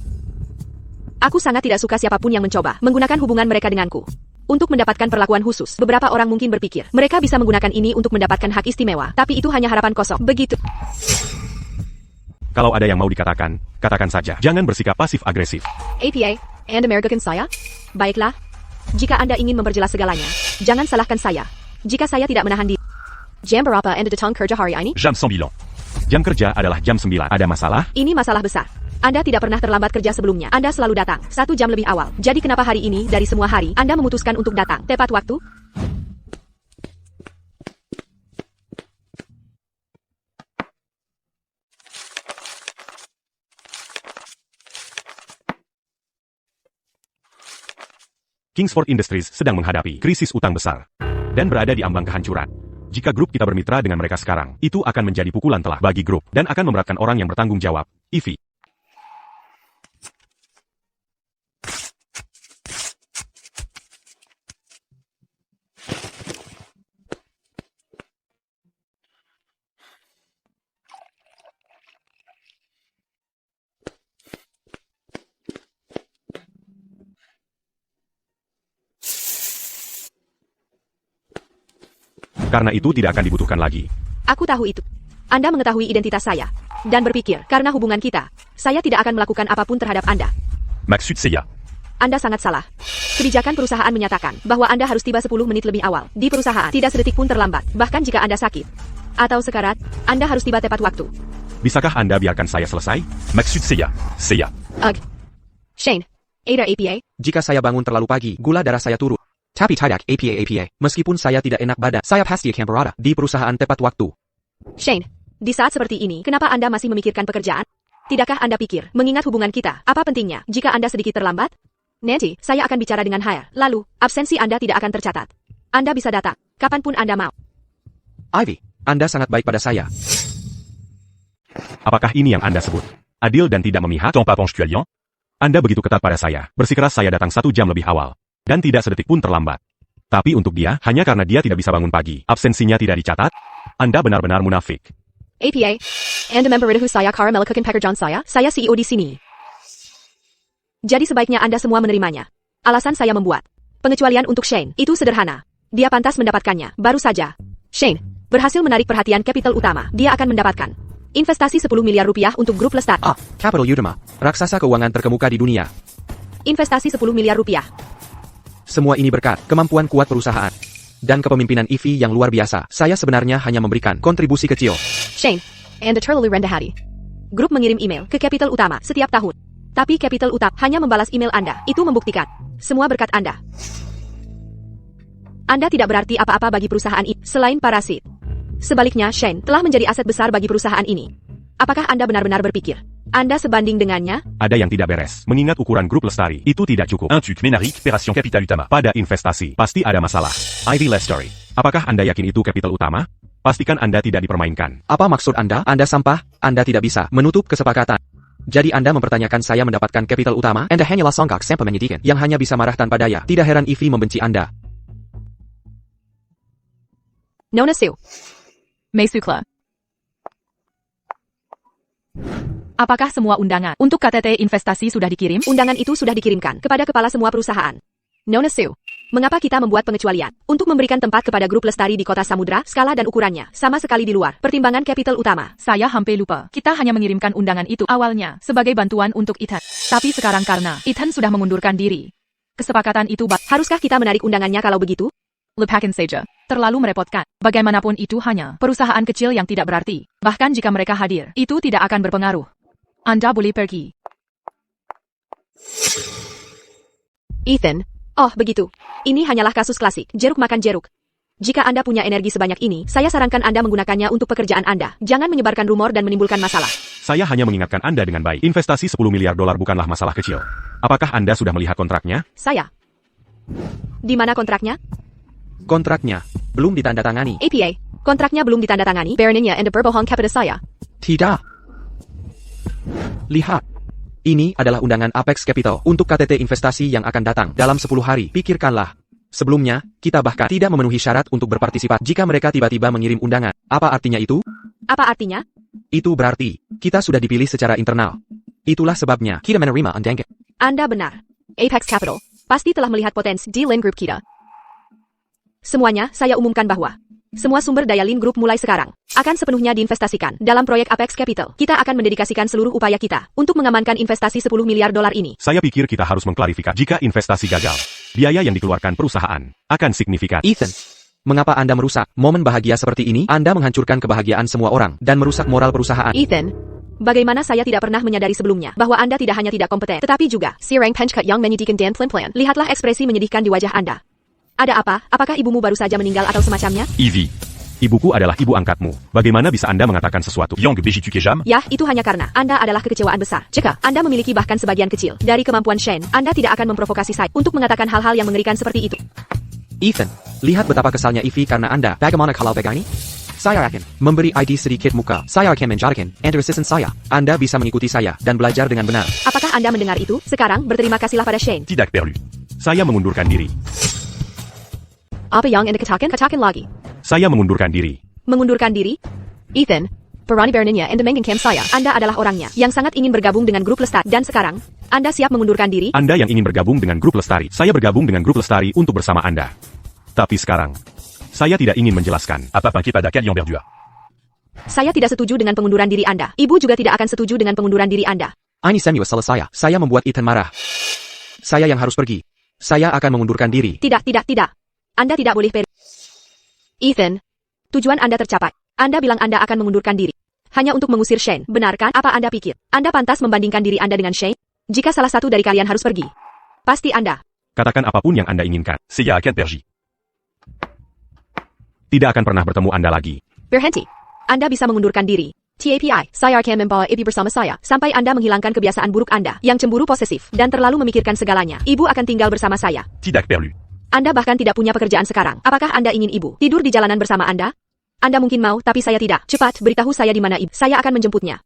C: Aku sangat tidak suka siapapun yang mencoba menggunakan hubungan mereka denganku untuk mendapatkan perlakuan khusus. Beberapa orang mungkin berpikir mereka bisa menggunakan ini untuk mendapatkan hak istimewa, tapi itu hanya harapan kosong. Begitu.
B: Kalau ada yang mau dikatakan, katakan saja. Jangan bersikap pasif-agresif.
C: APA and American saya? Baiklah. Jika Anda ingin memperjelas segalanya, jangan salahkan saya. Jika saya tidak menahan diri. Jam berapa Anda datang kerja hari ini?
D: Jam 9.
B: Jam kerja adalah jam 9. Ada masalah?
C: Ini masalah besar. Anda tidak pernah terlambat kerja sebelumnya. Anda selalu datang 1 jam lebih awal. Jadi kenapa hari ini dari semua hari Anda memutuskan untuk datang tepat waktu?
B: Kingsport Industries sedang menghadapi krisis utang besar dan berada di ambang kehancuran. Jika grup kita bermitra dengan mereka sekarang, itu akan menjadi pukulan telak bagi grup dan akan memberatkan orang yang bertanggung jawab, Ivy. Karena itu tidak akan dibutuhkan lagi.
C: Aku tahu itu. Anda mengetahui identitas saya. Dan berpikir, karena hubungan kita, saya tidak akan melakukan apapun terhadap Anda.
D: Maksud saya.
C: Anda sangat salah. Kebijakan perusahaan menyatakan bahwa Anda harus tiba 10 menit lebih awal di perusahaan, tidak sedetik pun terlambat, bahkan jika Anda sakit atau sekarat, Anda harus tiba tepat waktu.
B: Bisakah Anda biarkan saya selesai?
D: Maksud saya. Saya.
C: Shane, Ada APA?
A: Jika saya bangun terlalu pagi, gula darah saya turun. Tapi tidak APA. Meskipun saya tidak enak badan, saya pasti akan berada di perusahaan tepat waktu.
C: Shane, di saat seperti ini, kenapa Anda masih memikirkan pekerjaan? Tidakkah Anda pikir, mengingat hubungan kita, apa pentingnya jika Anda sedikit terlambat? Nanti, saya akan bicara dengan HR. Lalu, absensi Anda tidak akan tercatat. Anda bisa datang, kapanpun Anda mau.
A: Ivy, Anda sangat baik pada saya.
B: Apakah ini yang Anda sebut adil dan tidak memihak?
D: Tant pas ponctuellement.
B: Anda begitu ketat pada saya. Bersikeras saya datang 1 jam lebih awal. Dan tidak sedetik pun terlambat. Tapi untuk dia, hanya karena dia tidak bisa bangun pagi, absensinya tidak dicatat? Anda benar-benar munafik.
C: APA, Anda member Idaho saya Caramel Cookin Pekerjaan saya CEO di sini. Jadi sebaiknya Anda semua menerimanya. Alasan saya membuat pengecualian untuk Shane itu sederhana. Dia pantas mendapatkannya, baru saja. Shane berhasil menarik perhatian kapital utama. Dia akan mendapatkan investasi 10 miliar rupiah untuk grup Lestat.
A: Capital Utama, raksasa keuangan terkemuka di dunia.
C: Investasi 10 miliar rupiah.
A: Semua ini berkat kemampuan kuat perusahaan dan kepemimpinan Ivy yang luar biasa. Saya sebenarnya hanya memberikan kontribusi kecil.
C: Shane, Anda terlalu rendah hati. Grup mengirim email ke kapital utama setiap tahun. Tapi kapital utama hanya membalas email Anda. Itu membuktikan semua berkat Anda. Anda tidak berarti apa-apa bagi perusahaan ini selain parasit. Sebaliknya, Shane telah menjadi aset besar bagi perusahaan ini. Apakah Anda benar-benar berpikir Anda sebanding dengannya?
B: Ada yang tidak beres. Mengingat ukuran grup Lestari, itu tidak cukup.
D: Un tuc Ménaric, Pération Capital Utama.
B: Pada investasi, pasti ada masalah. Ivy Lestari. Apakah Anda yakin itu kapital utama? Pastikan Anda tidak dipermainkan.
A: Apa maksud Anda? Anda sampah, Anda tidak bisa menutup kesepakatan. Jadi Anda mempertanyakan saya mendapatkan kapital utama? Anda hanyalah songkak sampah menyedihkan yang hanya bisa marah tanpa daya. Tidak heran Ivy membenci Anda.
C: Nona Sue. Meisukla. Apakah semua undangan untuk KTT investasi sudah dikirim? Undangan itu sudah dikirimkan kepada kepala semua perusahaan. Nona Sue, mengapa kita membuat pengecualian untuk memberikan tempat kepada grup Lestari di kota Samudra, skala dan ukurannya sama sekali di luar pertimbangan kapital utama? Saya hampir lupa. Kita hanya mengirimkan undangan itu awalnya sebagai bantuan untuk Ethan. Tapi sekarang karena Ethan sudah mengundurkan diri, kesepakatan itu haruskah kita menarik undangannya kalau begitu? Lupakan saja. Terlalu merepotkan. Bagaimanapun itu hanya perusahaan kecil yang tidak berarti. Bahkan jika mereka hadir, itu tidak akan berpengaruh. Anda boleh pergi. Ethan. Oh, begitu. Ini hanyalah kasus klasik, jeruk makan jeruk. Jika Anda punya energi sebanyak ini, saya sarankan Anda menggunakannya untuk pekerjaan Anda. Jangan menyebarkan rumor dan menimbulkan masalah.
B: Saya hanya mengingatkan Anda dengan baik. Investasi 10 miliar dolar bukanlah masalah kecil. Apakah Anda sudah melihat kontraknya?
C: Saya. Di mana kontraknya?
A: Kontraknya belum ditandatangani.
C: APA. Kontraknya belum ditandatangani. Berninya and berbohong kepada saya.
A: Tidak. Lihat. Ini adalah undangan Apex Capital untuk KTT investasi yang akan datang dalam 10 hari. Pikirkanlah. Sebelumnya, kita bahkan tidak memenuhi syarat untuk berpartisipasi jika mereka tiba-tiba mengirim undangan. Apa artinya itu?
C: Apa artinya?
A: Itu berarti, kita sudah dipilih secara internal. Itulah sebabnya kita menerima undangan.
C: Anda benar. Apex Capital pasti telah melihat potensi di Lin Group kita. Semuanya, saya umumkan bahwa semua sumber daya Lin Group mulai sekarang akan sepenuhnya diinvestasikan dalam proyek Apex Capital. Kita akan mendedikasikan seluruh upaya kita untuk mengamankan investasi 10 miliar dolar ini.
B: Saya pikir kita harus mengklarifikasi jika investasi gagal. Biaya yang dikeluarkan perusahaan akan signifikan.
A: Ethan, mengapa Anda merusak momen bahagia seperti ini? Anda menghancurkan kebahagiaan semua orang dan merusak moral perusahaan.
C: Ethan, bagaimana saya tidak pernah menyadari sebelumnya bahwa Anda tidak hanya tidak kompeten, tetapi juga sirang penchkat yang menyedihkan dan plan-plan. Lihatlah ekspresi menyedihkan di wajah Anda. Ada apa? Apakah ibumu baru saja meninggal atau semacamnya?
D: Ivy.
B: Ibuku adalah ibu angkatmu. Bagaimana bisa Anda mengatakan sesuatu?
D: Yang begitu kejam?
C: Ya, itu hanya karena Anda adalah kekecewaan besar. Jika Anda memiliki bahkan sebagian kecil dari kemampuan Shane, Anda tidak akan memprovokasi saya untuk mengatakan hal-hal yang mengerikan seperti itu.
A: Ethan, lihat betapa kesalnya Ivy karena Anda. Bagaimana kalau begini? Saya akan memberi ID sedikit muka. Saya akan menjadikan Anda asisten saya. Anda bisa mengikuti saya dan belajar dengan benar.
C: Apakah Anda mendengar itu? Sekarang berterima kasihlah pada Shane.
D: Tidak perlu.
B: Saya mengundurkan diri.
C: Apa yang Anda katakan? Katakan lagi.
B: Saya mengundurkan diri.
C: Mengundurkan diri? Ethan, Perani Berninya Anda menginginkan saya. Anda adalah orangnya yang sangat ingin bergabung dengan grup Lestat. Dan sekarang, Anda siap mengundurkan diri?
B: Anda yang ingin bergabung dengan grup Lestari. Saya bergabung dengan grup Lestari untuk bersama Anda. Tapi sekarang, Saya tidak ingin menjelaskan.
D: À pas pinquer pada kalian berdua.
C: Saya tidak setuju dengan pengunduran diri Anda. Ibu juga tidak akan setuju dengan pengunduran diri Anda.
A: Ini Samuel selesai. Saya membuat Ethan marah. Saya yang harus pergi. Saya akan mengundurkan diri.
C: Tidak. Anda tidak boleh pergi. Ethan, tujuan Anda tercapai. Anda bilang Anda akan mengundurkan diri. Hanya untuk mengusir Shane, benarkah? Apa Anda pikir? Anda pantas membandingkan diri Anda dengan Shane? Jika salah satu dari kalian harus pergi, pasti Anda.
B: Katakan apapun yang Anda inginkan.
D: Seiya akan pergi.
B: Tidak akan pernah bertemu Anda lagi.
C: Berhenti. Anda bisa mengundurkan diri. TAPI, saya akan membawa ibu bersama saya, sampai Anda menghilangkan kebiasaan buruk Anda, yang cemburu posesif, dan terlalu memikirkan segalanya. Ibu akan tinggal bersama saya.
D: Tidak perlu.
C: Anda bahkan tidak punya pekerjaan sekarang. Apakah Anda ingin ibu tidur di jalanan bersama Anda? Anda mungkin mau, tapi saya tidak. Cepat, beritahu saya di mana ibu. Saya akan menjemputnya.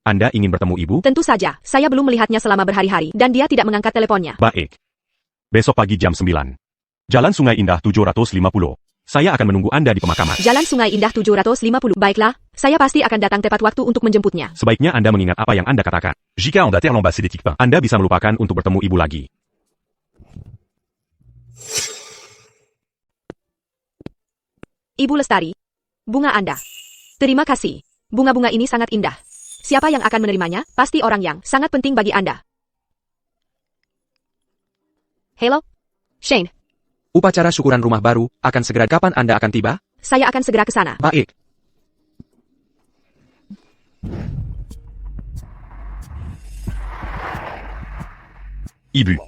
B: Anda ingin bertemu ibu?
C: Tentu saja, saya belum melihatnya selama berhari-hari, dan dia tidak mengangkat teleponnya.
B: Baik. Besok pagi jam 9. Jalan Sungai Indah 750. Saya akan menunggu Anda di pemakaman.
C: Jalan Sungai Indah 750. Baiklah, saya pasti akan datang tepat waktu untuk menjemputnya.
B: Sebaiknya Anda mengingat apa yang Anda katakan.
D: Jika Anda terlambat sedikit pain.
B: Anda bisa melupakan untuk bertemu ibu lagi.
C: Ibu Lestari, bunga Anda. Terima kasih. Bunga-bunga ini sangat indah. Siapa yang akan menerimanya? Pasti orang yang sangat penting bagi Anda. Hello? Shane,
A: Upacara syukuran rumah baru akan segera. Kapan Anda akan tiba?
C: saya akan segera ke sana.
A: Baik.
D: Ibu.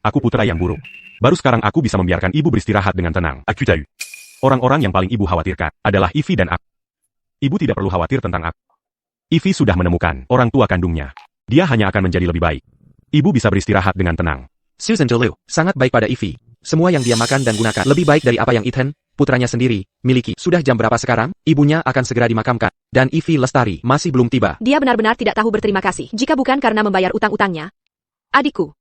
B: Aku putra yang buruk. Baru sekarang aku bisa membiarkan ibu beristirahat dengan tenang.
D: Aku tahu.
B: Orang-orang yang paling ibu khawatirkan adalah Ivy dan aku. Ibu tidak perlu khawatir tentang aku. Ivy sudah menemukan orang tua kandungnya. Dia hanya akan menjadi lebih baik. Ibu bisa beristirahat dengan tenang.
A: Susan Delu, sangat baik pada Ivy. Semua yang dia makan dan gunakan lebih baik dari apa yang Ethan, putranya sendiri, miliki. Sudah jam berapa sekarang? Ibunya akan segera dimakamkan. Dan Ivy Lestari masih belum tiba.
C: Dia benar-benar tidak tahu berterima kasih. Jika bukan karena membayar utang-utangnya, adikku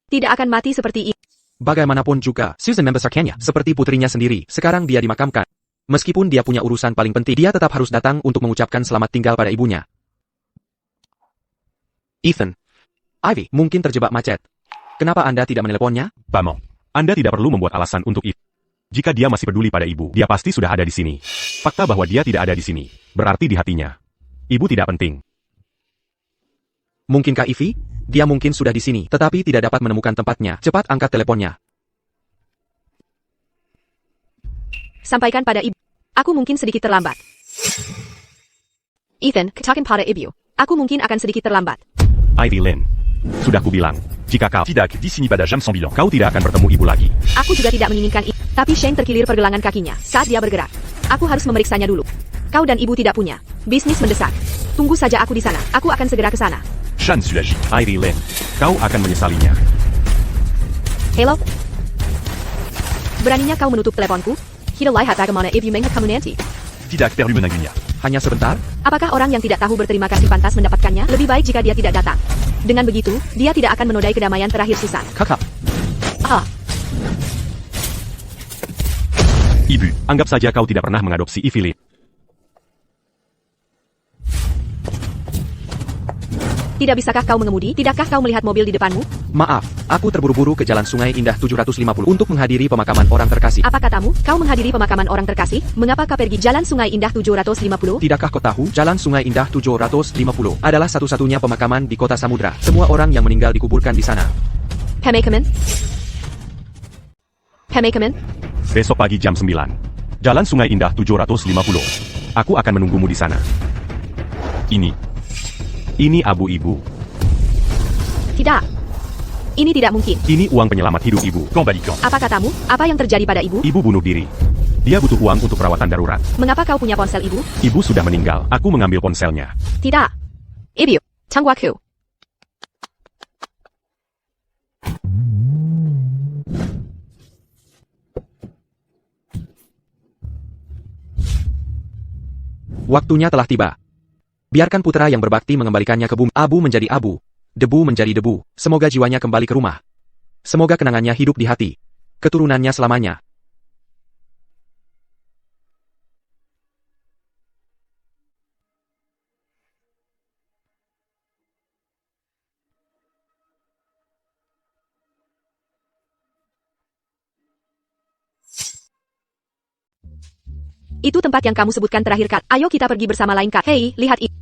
C: tidak akan mati seperti ini.
A: Bagaimanapun juga, Susan membesarkannya seperti putrinya sendiri. Sekarang dia dimakamkan. Meskipun dia punya urusan paling penting, dia tetap harus datang untuk mengucapkan selamat tinggal pada ibunya. Ethan. Ivy, mungkin terjebak macet. Kenapa Anda tidak meneleponnya?
D: Maman.
B: Anda tidak perlu membuat alasan untuk itu. Jika dia masih peduli pada ibu, dia pasti sudah ada di sini. Fakta bahwa dia tidak ada di sini, berarti di hatinya. Ibu tidak penting.
A: Mungkinkah Ivy? Dia mungkin sudah di sini, tetapi tidak dapat menemukan tempatnya. Cepat angkat teleponnya.
C: Sampaikan pada ibu. Aku mungkin sedikit terlambat. Ethan, katakan pada ibu. Aku mungkin akan sedikit terlambat.
B: Ivy Lynn. Sudah kubilang, jika kau
D: Tidak, di sini pada jam 9.
B: kau tidak akan bertemu ibu lagi.
C: Aku juga tidak menginginkan itu. Tapi Shane terkilir pergelangan kakinya saat dia bergerak. Aku harus memeriksanya dulu. Kau dan ibu tidak punya bisnis mendesak. Tunggu saja aku di sana. Aku akan segera ke sana.
D: Shan Sulaji.
B: Ivy Lynn, kau akan menyesalinya.
C: Hello? Beraninya kau menutup teleponku? Kita lihat bagaimana ibu menghat kamu nanti.
D: Tidak perlu menanggunya.
A: Hanya sebentar?
C: Apakah orang yang tidak tahu berterima kasih pantas mendapatkannya? Lebih baik jika dia tidak datang. Dengan begitu, dia tidak akan menodai kedamaian terakhir Susan.
A: Kakak.
C: Ah,
B: Ibu, anggap saja kau tidak pernah mengadopsi Ivy Lynn.
C: tidak bisakah kau mengemudi? Tidakkah kau melihat mobil di depanmu?
A: Maaf, aku terburu-buru ke Jalan Sungai Indah 750 untuk menghadiri pemakaman orang terkasih.
C: Apa katamu? Kau menghadiri pemakaman orang terkasih? Mengapa kau pergi Jalan Sungai Indah 750?
A: Tidakkah kau tahu, Jalan Sungai Indah 750 adalah satu-satunya pemakaman di kota Samudra. Semua orang yang meninggal dikuburkan di sana.
C: Pemakaman? Pemakaman?
B: Besok pagi jam 9. Jalan Sungai Indah 750. Aku akan menunggumu di sana. Ini abu ibu.
C: Tidak. Ini tidak mungkin.
B: Ini uang penyelamat hidup ibu.
D: Kembalikan.
C: Apa katamu? Apa yang terjadi pada ibu?
B: Ibu bunuh diri. Dia butuh uang untuk perawatan darurat.
C: Mengapa kau punya ponsel ibu?
B: Ibu sudah meninggal. Aku mengambil ponselnya.
C: Tidak. Ibu, tangguhku.
A: Waktunya telah tiba. Biarkan putra yang berbakti mengembalikannya ke bumi. Abu menjadi abu. Debu menjadi debu. Semoga jiwanya kembali ke rumah. Semoga kenangannya hidup di hati keturunannya selamanya.
C: Itu tempat yang kamu sebutkan terakhir, Kat. Ayo kita pergi bersama lain, Kat. Hei, lihat ini.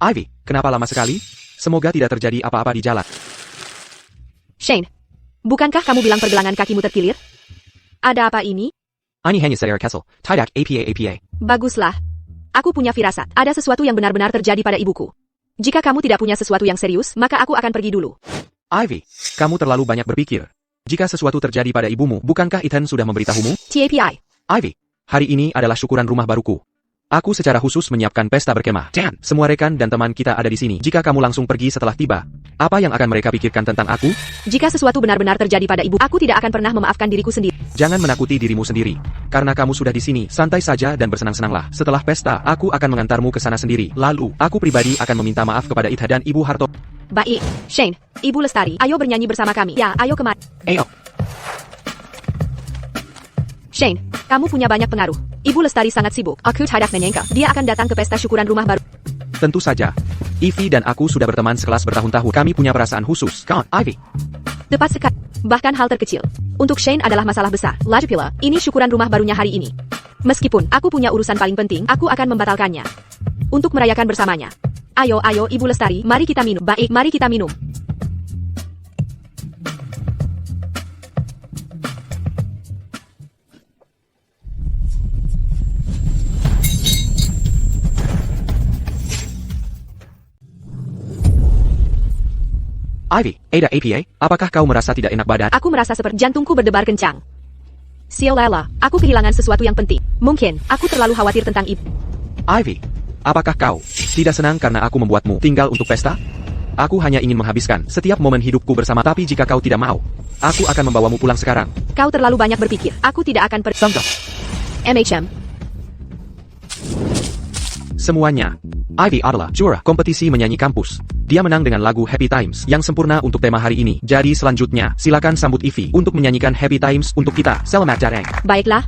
A: Ivy, kenapa lama sekali? Semoga tidak terjadi apa-apa di jalan.
C: Shane, bukankah kamu bilang pergelangan kakimu terkilir? Ada apa ini?
A: Ini hanya Sarah Kessel, tidak APA.
C: Baguslah. Aku punya firasat. Ada sesuatu yang benar-benar terjadi pada ibuku. Jika kamu tidak punya sesuatu yang serius, maka aku akan pergi dulu.
A: Ivy, kamu terlalu banyak berpikir. Jika sesuatu terjadi pada ibumu, bukankah Ethan sudah memberitahumu?
C: TAPI.
A: Ivy, hari ini adalah syukuran rumah baruku. Aku secara khusus menyiapkan pesta berkemah. Dan semua rekan dan teman kita ada di sini. Jika kamu langsung pergi setelah tiba, apa yang akan mereka pikirkan tentang aku?
C: Jika sesuatu benar-benar terjadi pada ibu, aku tidak akan pernah memaafkan diriku sendiri.
A: Jangan menakuti dirimu sendiri. Karena kamu sudah di sini, santai saja dan bersenang-senanglah. Setelah pesta, aku akan mengantarmu ke sana sendiri. Lalu, aku pribadi akan meminta maaf kepada Itha dan Ibu Harto.
C: Baik, Shane, Ibu Lestari, ayo bernyanyi bersama kami. Ya, ayo kemari.
A: Ayo.
C: Shane, kamu punya banyak pengaruh. Ibu Lestari sangat sibuk. Aku tidak menyangka dia akan datang ke pesta syukuran rumah baru.
A: Tentu saja. Ivy dan aku sudah berteman sekelas bertahun-tahun. Kami punya perasaan khusus. Count, Ivy.
C: Tepat sekali. Bahkan hal terkecil. Untuk Shane adalah masalah besar. Lagi pula, ini syukuran rumah barunya hari ini. Meskipun aku punya urusan paling penting, aku akan membatalkannya. Untuk merayakan bersamanya. Ayo, Ibu Lestari, mari kita minum. Baik, mari kita minum.
A: Ivy, Ada APA, apakah kau merasa tidak enak badan?
C: Aku merasa seperti jantungku berdebar kencang. Sialala, aku kehilangan sesuatu yang penting. Mungkin, aku terlalu khawatir tentang ibu.
A: Ivy, apakah kau tidak senang karena aku membuatmu tinggal untuk pesta? Aku hanya ingin menghabiskan setiap momen hidupku bersama, tapi jika kau tidak mau, aku akan membawamu pulang sekarang.
C: Kau terlalu banyak berpikir. Aku tidak akan pergi.
A: Sangka.
C: MHM.
A: Semuanya. Ivy adalah juara kompetisi menyanyi kampus. Dia menang dengan lagu Happy Times yang sempurna untuk tema hari ini. Jadi selanjutnya, silakan sambut Ivy untuk menyanyikan Happy Times untuk kita. Selamat datang.
C: Baiklah.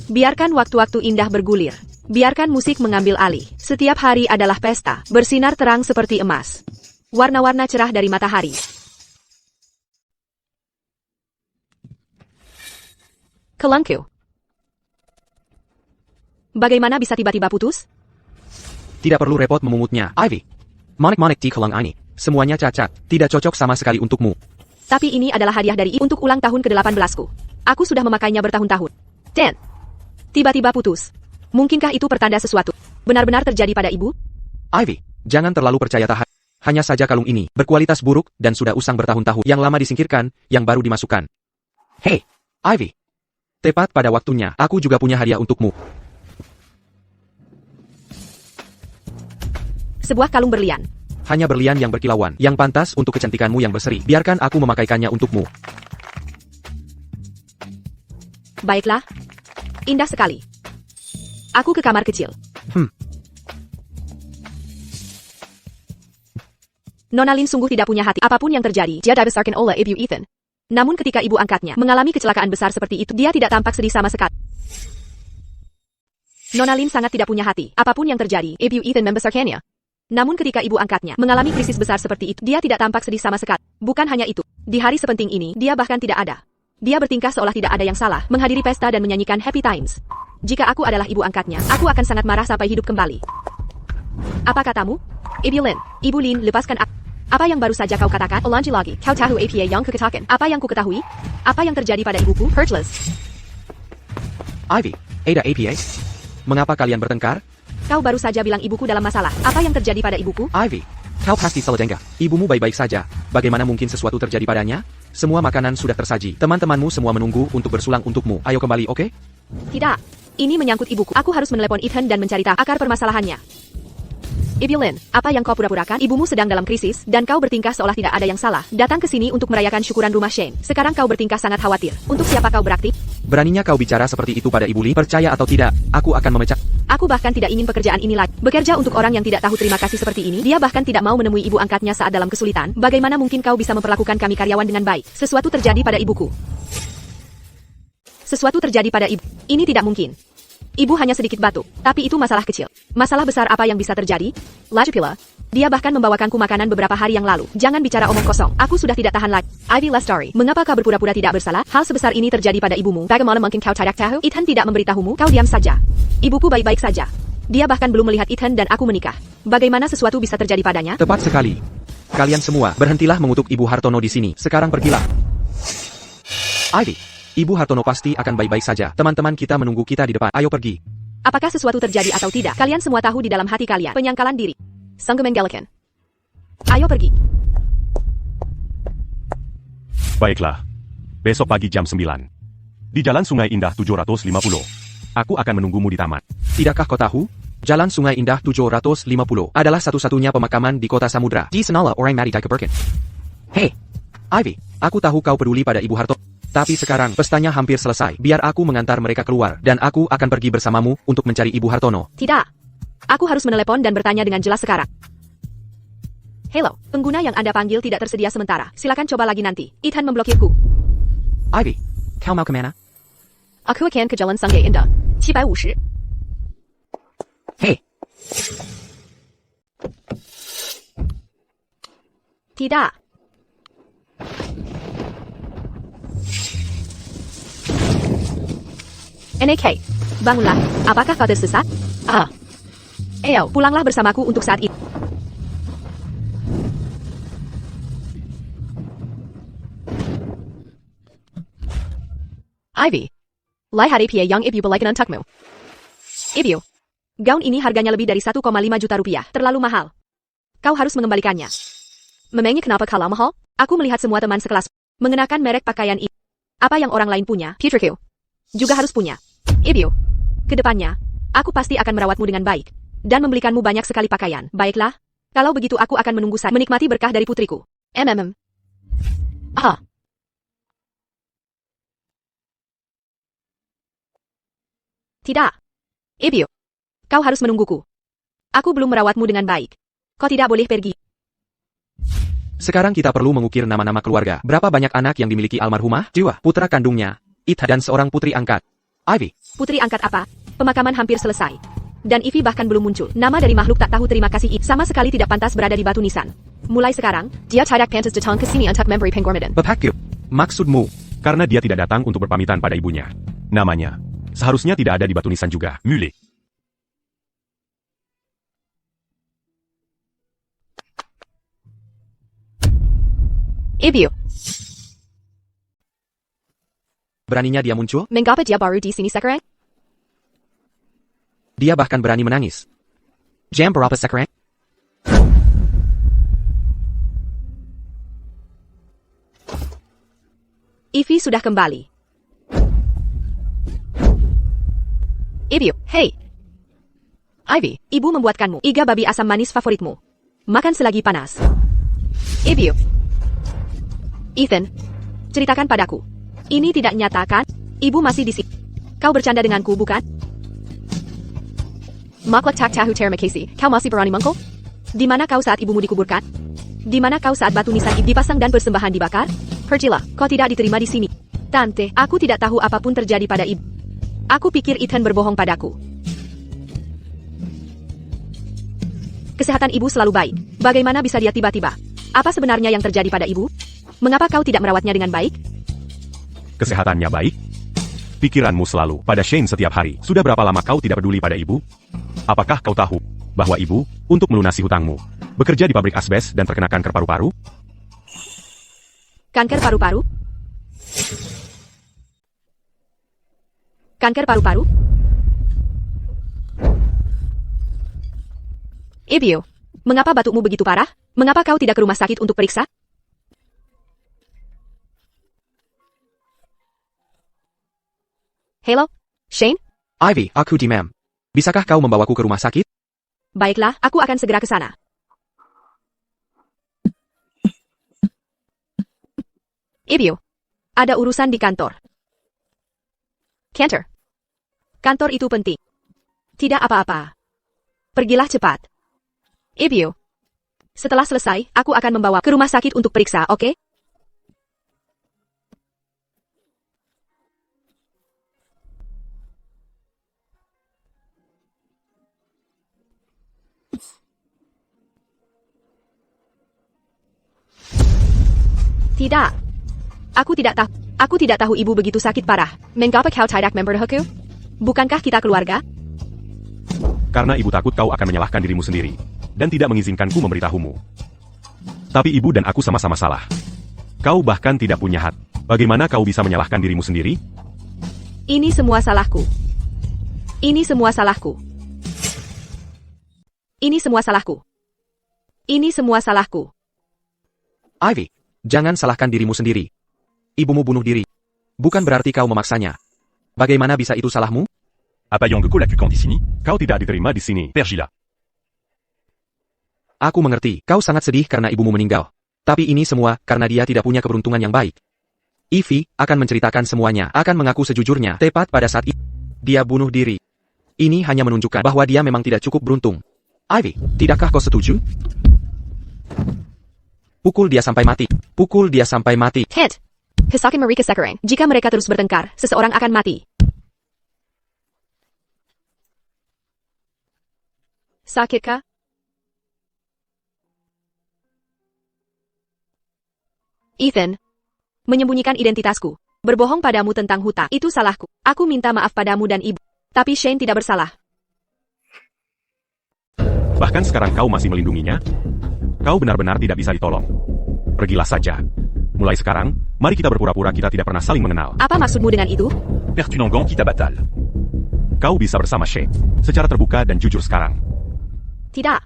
C: Biarkan waktu-waktu indah bergulir. Biarkan musik mengambil alih. Setiap hari adalah pesta, bersinar terang seperti emas. Warna-warna cerah dari matahari. Kelangku. Bagaimana bisa tiba-tiba putus?
A: Tidak perlu repot memungutnya, Ivy. Monik-monik di kelang ini. Semuanya cacat, tidak cocok sama sekali untukmu.
C: Tapi ini adalah hadiah dari ibu untuk ulang tahun ke-18ku. Aku sudah memakainya bertahun-tahun. Dan, tiba-tiba putus. Mungkinkah itu pertanda sesuatu benar-benar terjadi pada ibu?
A: Ivy, jangan terlalu percaya tahan. Hanya saja kalung ini berkualitas buruk dan sudah usang bertahun-tahun. Yang lama disingkirkan, yang baru dimasukkan. Hei, Ivy. Tepat pada waktunya, aku juga punya hadiah untukmu.
C: Sebuah kalung berlian.
A: Hanya berlian yang berkilauan, yang pantas untuk kecantikanmu yang berseri. Biarkan aku memakaikannya untukmu.
C: Baiklah. Indah sekali. Aku ke kamar kecil. Nona Lin sungguh tidak punya hati. Apapun yang terjadi, dia dibesarkan oleh ibu Ethan. Namun ketika ibu angkatnya mengalami kecelakaan besar seperti itu, dia tidak tampak sedih sama sekali. Nona Lin sangat tidak punya hati. Apapun yang terjadi, ibu Ethan membesarkannya. Namun ketika ibu angkatnya mengalami krisis besar seperti itu, dia tidak tampak sedih sama sekali. Bukan hanya itu, di hari sepenting ini, dia bahkan tidak ada. Dia bertingkah seolah tidak ada yang salah, menghadiri pesta dan menyanyikan Happy Times. Jika aku adalah ibu angkatnya, aku akan sangat marah sampai hidup kembali. Apa katamu? Ibu Lin, lepaskan aku. Apa yang baru saja kau katakan? Ulangi lagi, kau tahu apa yang kukatakan? Apa yang kuketahui? Apa yang terjadi pada ibuku? Hurtless.
A: Ivy, Ada APA? Mengapa kalian bertengkar?
C: Kau baru saja bilang ibuku dalam masalah. Apa yang terjadi pada ibuku?
A: Ivy, kau pasti salah dengar. Ibumu baik-baik saja. Bagaimana mungkin sesuatu terjadi padanya? Semua makanan sudah tersaji. Teman-temanmu semua menunggu untuk bersulang untukmu. Ayo kembali, oke?
C: Tidak. Ini menyangkut ibuku. Aku harus menelepon Ethan dan mencari tahu akar permasalahannya. Ibu Lin, apa yang kau pura-purakan? Ibumu sedang dalam krisis, dan kau bertingkah seolah tidak ada yang salah. Datang ke sini untuk merayakan syukuran rumah Shane. Sekarang kau bertingkah sangat khawatir. Untuk siapa kau beraktif?
A: Beraninya kau bicara seperti itu pada Ibu Lin? Percaya atau tidak, aku akan memecat.
C: Aku bahkan tidak ingin pekerjaan ini lagi. Bekerja untuk orang yang tidak tahu terima kasih seperti ini. Dia bahkan tidak mau menemui ibu angkatnya saat dalam kesulitan. Bagaimana mungkin kau bisa memperlakukan kami karyawan dengan baik? Sesuatu terjadi pada ibuku. Sesuatu terjadi pada ibu. Ini tidak mungkin. Ibu hanya sedikit batuk, tapi itu masalah kecil. Masalah besar apa yang bisa terjadi? Laju pula. Dia bahkan membawakanku makanan beberapa hari yang lalu. Jangan bicara omong kosong. Aku sudah tidak tahan lagi. Ivy Lestari, mengapa kau berpura-pura tidak bersalah? Hal sebesar ini terjadi pada ibumu. Bagaimana mungkin kau tidak tahu? Ethan tidak memberitahumu. Kau diam saja. Ibuku baik-baik saja. Dia bahkan belum melihat Ethan dan aku menikah. Bagaimana sesuatu bisa terjadi padanya?
A: Tepat sekali. Kalian semua, berhentilah mengutuk Ibu Hartono di sini. Sekarang pergilah. Ivy, Ibu Hartono pasti akan baik-baik saja. Teman-teman kita menunggu kita di depan. Ayo pergi.
C: Apakah sesuatu terjadi atau tidak? Kalian semua tahu di dalam hati kalian. Penyangkalan diri. Sanggup menggalakan. Ayo pergi.
B: Baiklah. Besok pagi jam 9. Di Jalan Sungai Indah 750. Aku akan menunggumu di taman.
A: Tidakkah kau tahu? Jalan Sungai Indah 750 adalah satu-satunya pemakaman di kota Samudra. Di sanalah orang mati dikeburkan. Hei, Ivy, aku tahu kau peduli pada Ibu Hartono. Tapi sekarang, pestanya hampir selesai. Biar aku mengantar mereka keluar, dan aku akan pergi bersamamu untuk mencari Ibu Hartono.
C: Tidak. Aku harus menelepon dan bertanya dengan jelas sekarang. Hello, pengguna yang Anda panggil tidak tersedia sementara. Silakan coba lagi nanti. Ethan memblokirku.
A: Ivy, kau mau kemana?
C: Aku akan ke Jalan Sungai Indah. 750.
A: Hei,
C: Tidak. NAK, bangunlah. Apakah kau tersesat? Ayo, pulanglah bersamaku untuk saat itu. Ivy. Lai hari pia yang ibu belikan untukmu. Ibu. Gaun ini harganya lebih dari 1,5 juta rupiah. Terlalu mahal. Kau harus mengembalikannya. Memangnya kenapa kalau mahal? Aku melihat semua teman sekelas mengenakan merek pakaian ini. Apa yang orang lain punya, putriku juga harus punya. Ibu. Kedepannya, aku pasti akan merawatmu dengan baik. Dan membelikanmu banyak sekali pakaian. Baiklah. Kalau begitu aku akan menunggu saat menikmati berkah dari putriku. Tidak. Ibu. Kau harus menungguku. Aku belum merawatmu dengan baik. Kau tidak boleh pergi.
A: Sekarang kita perlu mengukir nama-nama keluarga. Berapa banyak anak yang dimiliki almarhumah? Jiwa, putra kandungnya, Ethan dan seorang putri angkat. Ivy.
C: Putri angkat apa? Pemakaman hampir selesai. Dan Ivy bahkan belum muncul. Nama dari makhluk tak tahu terima kasih itu sama sekali tidak pantas berada di batu nisan. Mulai sekarang, dia tidak pantas datang ke sini untuk memberi pengorbanan.
A: Bapakku, maksudmu?
B: Karena dia tidak datang untuk berpamitan pada ibunya. Namanya. Seharusnya tidak ada di batu nisan juga.
D: Mulet.
C: Ibu.
A: Beraninya dia muncul?
C: Mengapa dia baru di sini sekarang?
A: Dia bahkan berani menangis. Jam berapa sekarang?
C: Ivy sudah kembali. Ibu, hei. Ivy, ibu membuatkanmu iga babi asam manis favoritmu. Makan selagi panas. Ibu. Ethan, ceritakan padaku. Ini tidak nyata kan? Ibu masih di sini. Kau bercanda denganku, bukan? Makhluk tak tahu terima kasih. Kau masih berani mengkol? Di mana kau saat ibumu dikuburkan? Di mana kau saat batu nisan dipasang dan persembahan dibakar? Pergilah, kau tidak diterima di sini. Tante, aku tidak tahu apapun terjadi pada ibu. Aku pikir Ethan berbohong padaku. Kesehatan ibu selalu baik. Bagaimana bisa dia tiba-tiba? Apa sebenarnya yang terjadi pada ibu? Mengapa kau tidak merawatnya dengan baik?
B: Kesehatannya baik? Pikiranmu selalu pada Shane setiap hari. Sudah berapa lama kau tidak peduli pada ibu? Apakah kau tahu bahwa ibu, untuk melunasi hutangmu, bekerja di pabrik asbes dan terkena kanker paru-paru?
C: Kanker paru-paru? Kanker paru-paru? Ibu, mengapa batukmu begitu parah? Mengapa kau tidak ke rumah sakit untuk periksa? Halo, Shane?
A: Ivy, aku demam. Bisakah kau membawaku ke rumah sakit?
C: Baiklah, aku akan segera ke sana. Ibu, ada urusan di kantor. Cantor. Kantor itu penting. Tidak apa-apa. Pergilah cepat. Ibu. Setelah selesai, aku akan membawa ke rumah sakit untuk periksa, oke? Tidak. Aku tidak tahu. Aku tidak tahu ibu begitu sakit parah. Mengapa kau tidak memberitahuku? Bukankah kita keluarga?
B: Karena ibu takut kau akan menyalahkan dirimu sendiri, dan tidak mengizinkanku memberitahumu. Tapi ibu dan aku sama-sama salah. Kau bahkan tidak punya hati. Bagaimana kau bisa menyalahkan dirimu sendiri?
C: Ini semua salahku. Ini semua salahku. Ini semua salahku. Ini semua salahku.
A: Ivy, jangan salahkan dirimu sendiri. Ibumu bunuh diri. Bukan berarti kau memaksanya. Bagaimana bisa itu salahmu?
D: Apayang Geko Lakukan di sini?
B: Kau tidak diterima di sini.
D: Pergila.
A: Aku mengerti, kau sangat sedih karena ibumu meninggal. Tapi ini semua karena dia tidak punya keberuntungan yang baik. Ivy akan menceritakan semuanya, akan mengaku sejujurnya. Tepat pada saat itu, dia bunuh diri. Ini hanya menunjukkan bahwa dia memang tidak cukup beruntung. Ivy, tidakkah kau setuju? Pukul dia sampai mati. Pukul dia sampai mati.
C: Hit. Hisakin Marika Sekarang. Jika mereka terus bertengkar, seseorang akan mati. Sakitkah? Ethan. Menyembunyikan identitasku. Berbohong padamu tentang hutang. Itu salahku. Aku minta maaf padamu dan ibu. Tapi Shane tidak bersalah.
B: Bahkan sekarang kau masih melindunginya? Kau benar-benar tidak bisa ditolong. Pergilah saja. Mulai sekarang, mari kita berpura-pura kita tidak pernah saling mengenal.
C: Apa maksudmu dengan itu?
D: Pertunangan kita batal.
B: Kau bisa bersama Shane, secara terbuka dan jujur sekarang.
C: Tidak.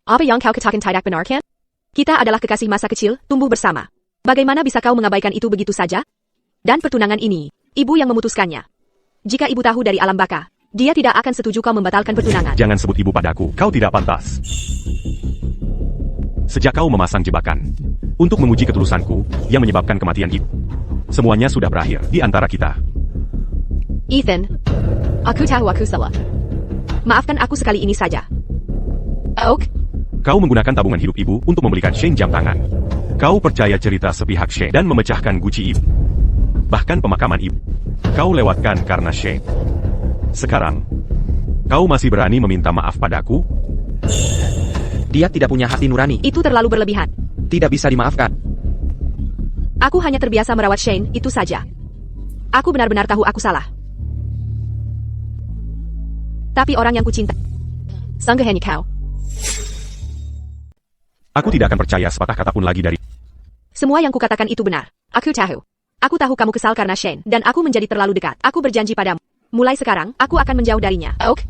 C: Apa yang kau katakan tidak benar kan? Kita adalah kekasih masa kecil, tumbuh bersama. Bagaimana bisa kau mengabaikan itu begitu saja? Dan pertunangan ini, ibu yang memutuskannya. Jika ibu tahu dari alam baka, dia tidak akan setuju kau membatalkan pertunangan.
B: Jangan sebut ibu padaku, kau tidak pantas. Sejak kau memasang jebakan untuk menguji ketulusanku yang menyebabkan kematian ibu, semuanya sudah berakhir di antara kita.
C: Ethan, aku tahu aku salah. Maafkan aku sekali ini saja. Oak,
B: Kau menggunakan tabungan hidup ibu untuk membelikan Shane jam tangan. Kau percaya cerita sepihak Shane dan memecahkan guci ibu. Bahkan pemakaman ibu, kau lewatkan karena Shane. Sekarang, kau masih berani meminta maaf padaku?
A: Dia tidak punya hati nurani.
C: itu terlalu berlebihan.
A: Tidak bisa dimaafkan.
C: Aku hanya terbiasa merawat Shane, itu saja. Aku benar-benar tahu aku salah. Tapi orang yang kucinta, sanggup kau.
B: Aku tidak akan percaya sepatah kata pun lagi dari...
C: Semua yang kukatakan itu benar. Aku tahu. Aku tahu kamu kesal karena Shane, dan aku menjadi terlalu dekat. Aku berjanji padamu. Mulai sekarang, aku akan menjauh darinya. Oak?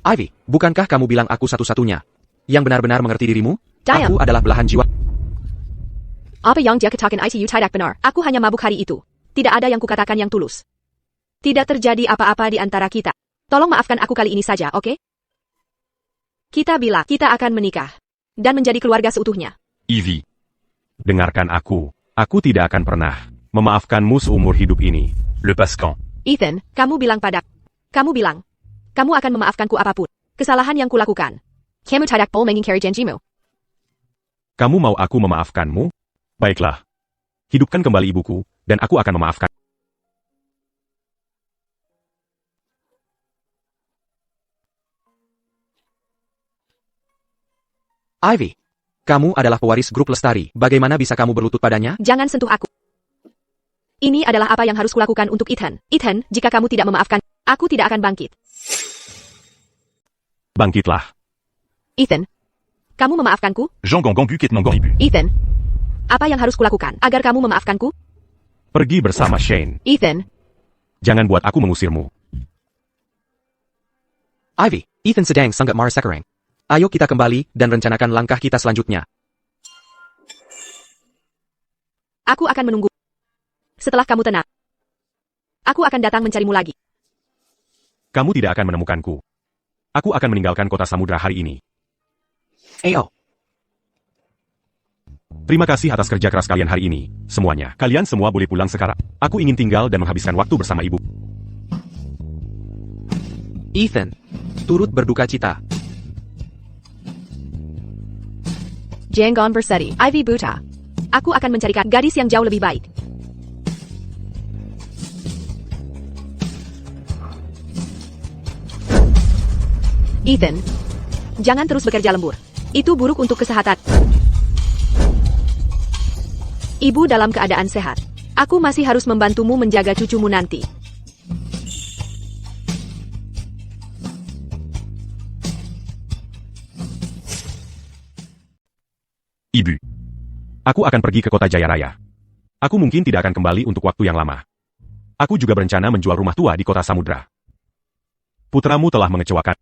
A: Ivy, bukankah kamu bilang aku satu-satunya yang benar-benar mengerti dirimu?
C: Diam.
A: Aku adalah belahan jiwa.
C: Apa yang dia katakan itu tidak benar. Aku hanya mabuk hari itu. Tidak ada yang kukatakan yang tulus. Tidak terjadi apa-apa di antara kita. Tolong maafkan aku kali ini saja, oke? Kita bilang, kita akan menikah. Dan menjadi keluarga seutuhnya.
D: Ivy.
B: Dengarkan aku. Aku tidak akan pernah memaafkanmu seumur hidup ini.
D: Le Pascan.
C: Ethan, kamu bilang kamu bilang, kamu akan memaafkanku apapun. Kesalahan yang kulakukan. Kamu tidak boleh mengingkari janjimu.
B: Kamu mau aku memaafkanmu? Baiklah. Hidupkan kembali ibuku, dan aku akan memaafkan.
A: Ivy, kamu adalah pewaris grup Lestari. Bagaimana bisa kamu berlutut padanya?
C: Jangan sentuh aku. Ini adalah apa yang harus kulakukan untuk Ethan. Ethan, jika kamu tidak memaafkan, aku tidak akan bangkit.
B: Bangkitlah.
C: Ethan, kamu memaafkanku?
D: Jean Gangan Ketnangan Ibu.
C: Ethan, apa yang harus kulakukan agar kamu memaafkanku?
B: Pergi bersama Shane.
C: Ethan,
B: Jangan buat aku mengusirmu.
A: Ivy, Ethan sedang sangat marah sekarang. Ayo kita kembali dan rencanakan langkah kita selanjutnya.
C: aku akan menunggu. Setelah kamu tenang, aku akan datang mencarimu lagi.
B: Kamu tidak akan menemukanku. Aku akan meninggalkan kota Samudra hari ini.
A: Ayo.
B: Terima kasih atas kerja keras kalian hari ini, semuanya. Kalian semua boleh pulang sekarang. Aku ingin tinggal dan menghabiskan waktu bersama ibu.
A: Ethan, turut berduka cita.
C: Jangan bersedih, Ivy buta. Aku akan mencarikan gadis yang jauh lebih baik. Ethan, jangan terus bekerja lembur. Itu buruk untuk kesehatan. Ibu dalam keadaan sehat. Aku masih harus membantumu menjaga cucumu nanti.
B: Ibu. Aku akan pergi ke kota Jaya Raya. Aku mungkin tidak akan kembali untuk waktu yang lama. Aku juga berencana menjual rumah tua di kota Samudra. Putramu telah mengecewakan.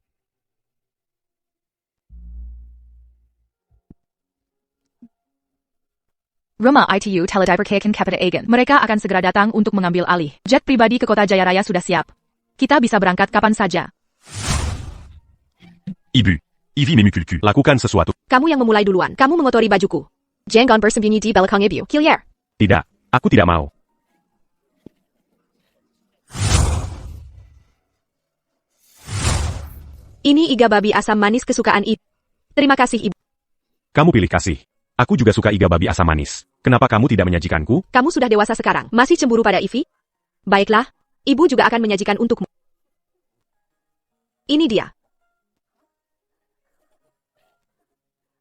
E: Rumah ITU Telediverkaken Capita Agen. Mereka akan segera datang untuk mengambil alih. Jet pribadi ke kota Jaya Raya sudah siap. Kita bisa berangkat kapan saja.
B: Ibu. Ivy Memukulku. Lakukan sesuatu.
C: Kamu yang memulai duluan. Kamu mengotori bajuku. Jangan bersembunyi di belakang ibu. Kilier.
B: Tidak. Aku tidak mau.
C: Ini iga babi asam manis kesukaan ibu. Terima kasih ibu.
B: Kamu pilih kasih. Aku juga suka iga babi asam manis. Kenapa kamu tidak menyajikanku?
C: Kamu sudah dewasa sekarang. Masih cemburu pada Ivy? Baiklah. Ibu juga akan menyajikan untukmu. Ini dia.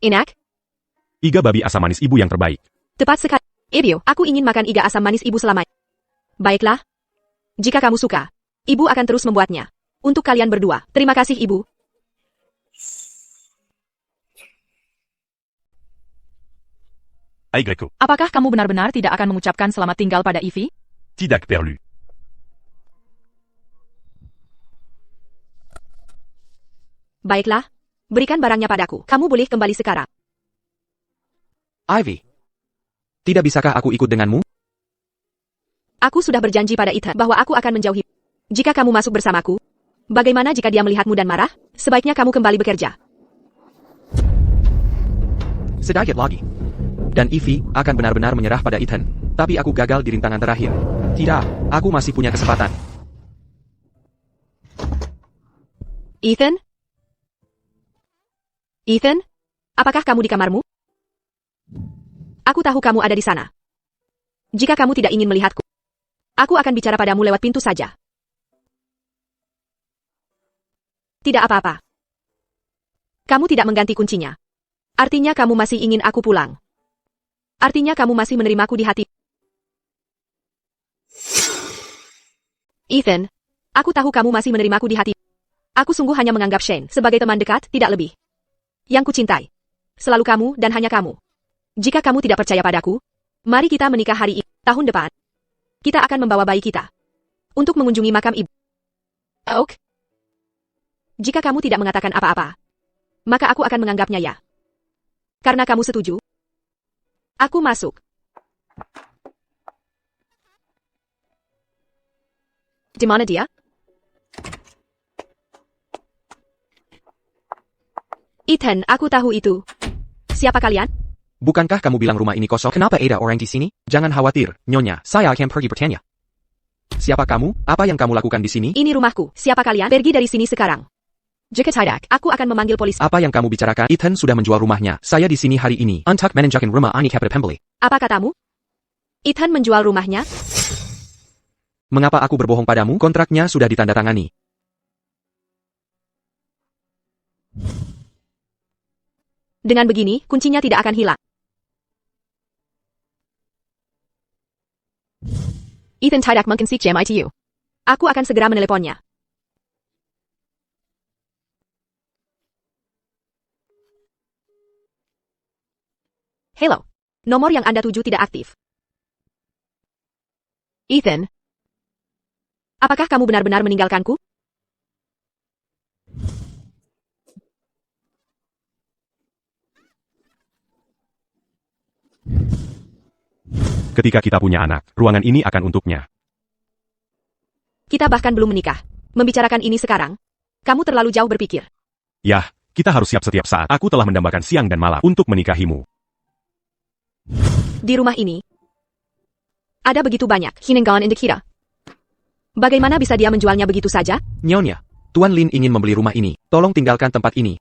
C: Enak?
B: Iga babi asam manis ibu yang terbaik.
C: Tepat sekali. Ibu, aku ingin makan iga asam manis ibu selamanya. Baiklah. Jika kamu suka, ibu akan terus membuatnya. Untuk kalian berdua. Terima kasih ibu.
D: Aïe Greco.
E: Apakah kamu benar-benar tidak akan mengucapkan selamat tinggal pada Ivy?
D: Tidak perlu.
C: Baiklah. Berikan barangnya padaku. Kamu boleh kembali sekarang.
A: Ivy. Tidak bisakah aku ikut denganmu?
C: Aku sudah berjanji pada Ethan bahwa aku akan menjauhi. Jika kamu masuk bersamaku, bagaimana jika dia melihatmu dan marah? Sebaiknya kamu kembali bekerja.
A: Sedikit lagi. Dan Ivy akan benar-benar menyerah pada Ethan. Tapi aku gagal di rintangan terakhir. Tidak, aku masih punya kesempatan.
C: Ethan? Ethan? Apakah kamu di kamarmu? Aku tahu kamu ada di sana. Jika kamu tidak ingin melihatku, aku akan bicara padamu lewat pintu saja. Tidak apa-apa. Kamu tidak mengganti kuncinya. Artinya kamu masih ingin aku pulang. Artinya kamu masih menerimaku di hati. Ethan, aku tahu kamu masih menerimaku di hati. Aku sungguh hanya menganggap Shane sebagai teman dekat, tidak lebih. Yang kucintai. Selalu kamu dan hanya kamu. Jika kamu tidak percaya padaku, mari kita menikah hari ini, tahun depan. Kita akan membawa bayi kita. Untuk mengunjungi makam ibu. Oak. Jika kamu tidak mengatakan apa-apa, maka aku akan menganggapnya ya. Karena kamu setuju, aku masuk. Di mana dia? Ethan, aku tahu itu. Siapa kalian?
A: Bukankah kamu bilang rumah ini kosong? Kenapa ada orang di sini? Jangan khawatir, Nyonya. Saya akan pergi bertanya. Siapa kamu? Apa yang kamu lakukan di sini?
C: Ini rumahku. Siapa kalian? Pergi dari sini sekarang. Jika tidak, aku akan memanggil polisi.
A: Apa yang kamu bicarakan? Ethan sudah menjual rumahnya. Saya di sini hari ini. Untuk menunjukkan rumah ini kepada pembeli.
C: Apa katamu? Ethan menjual rumahnya?
A: Mengapa aku berbohong padamu? Kontraknya sudah ditandatangani.
C: Dengan begini, kuncinya tidak akan hilang. Ethan tidak mungkin jam ITU. Aku akan segera meneleponnya. Hello. Nomor yang Anda tuju tidak aktif. Ethan. Apakah kamu benar-benar meninggalkanku?
B: Ketika kita punya anak, ruangan ini akan untuknya.
C: Kita bahkan belum menikah. Membicarakan ini sekarang, kamu terlalu jauh berpikir.
B: Yah, kita harus siap setiap saat. Aku telah mendambakan siang dan malam untuk menikahimu.
C: Di rumah ini, ada begitu banyak hinengan indikira. Bagaimana bisa dia menjualnya begitu saja?
A: Nyonya, Tuan Lin ingin membeli rumah ini. Tolong tinggalkan tempat ini.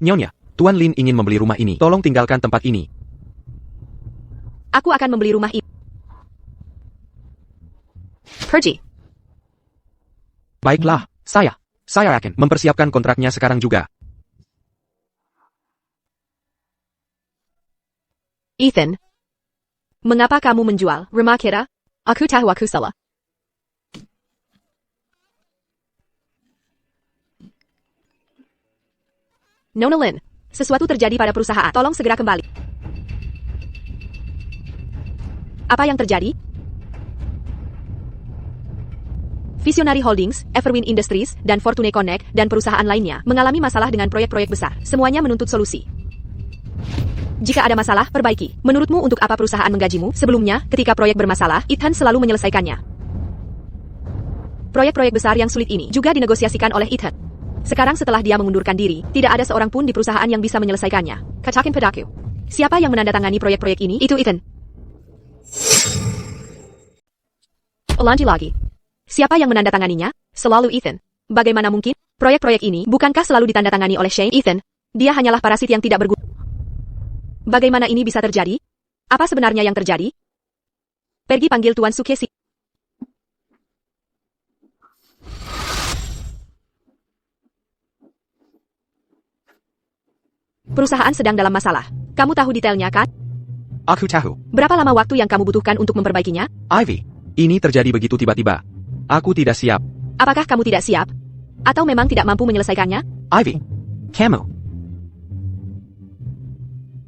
A: Nyonya, Tuan Lin ingin membeli rumah ini. Tolong tinggalkan tempat ini.
C: Aku akan membeli rumah ini. Pergi.
A: Baiklah, saya akan mempersiapkan kontraknya sekarang juga.
C: Ethan, mengapa kamu menjual rumah kita?
E: Aku tahu aku salah.
C: Nona Lin, sesuatu terjadi pada perusahaan. Tolong segera kembali. Apa yang terjadi? Visionary Holdings, Everwin Industries, dan Fortune Connect, dan perusahaan lainnya mengalami masalah dengan proyek-proyek besar. Semuanya menuntut solusi. Jika ada masalah, perbaiki. Menurutmu untuk apa perusahaan menggajimu? Sebelumnya, ketika proyek bermasalah, Ethan selalu menyelesaikannya. Proyek-proyek besar yang sulit ini juga dinegosiasikan oleh Ethan. Sekarang setelah dia mengundurkan diri, tidak ada seorang pun di perusahaan yang bisa menyelesaikannya. Katakan padaku. Siapa yang menandatangani proyek-proyek ini? Itu Ethan. Ulangi lagi. Siapa yang menandatanganinya? Selalu Ethan. Bagaimana mungkin? Proyek-proyek ini bukankah selalu ditandatangani oleh Shane? Ethan, dia hanyalah parasit yang tidak berguna. Bagaimana ini bisa terjadi? Apa sebenarnya yang terjadi? Pergi panggil Tuan Sukesi. Perusahaan sedang dalam masalah. Kamu tahu detailnya, kan?
A: Aku tahu.
C: Berapa lama waktu yang kamu butuhkan untuk memperbaikinya?
A: Ivy, ini terjadi begitu tiba-tiba. Aku tidak siap.
C: Apakah kamu tidak siap? Atau memang tidak mampu menyelesaikannya?
A: Ivy, kamu.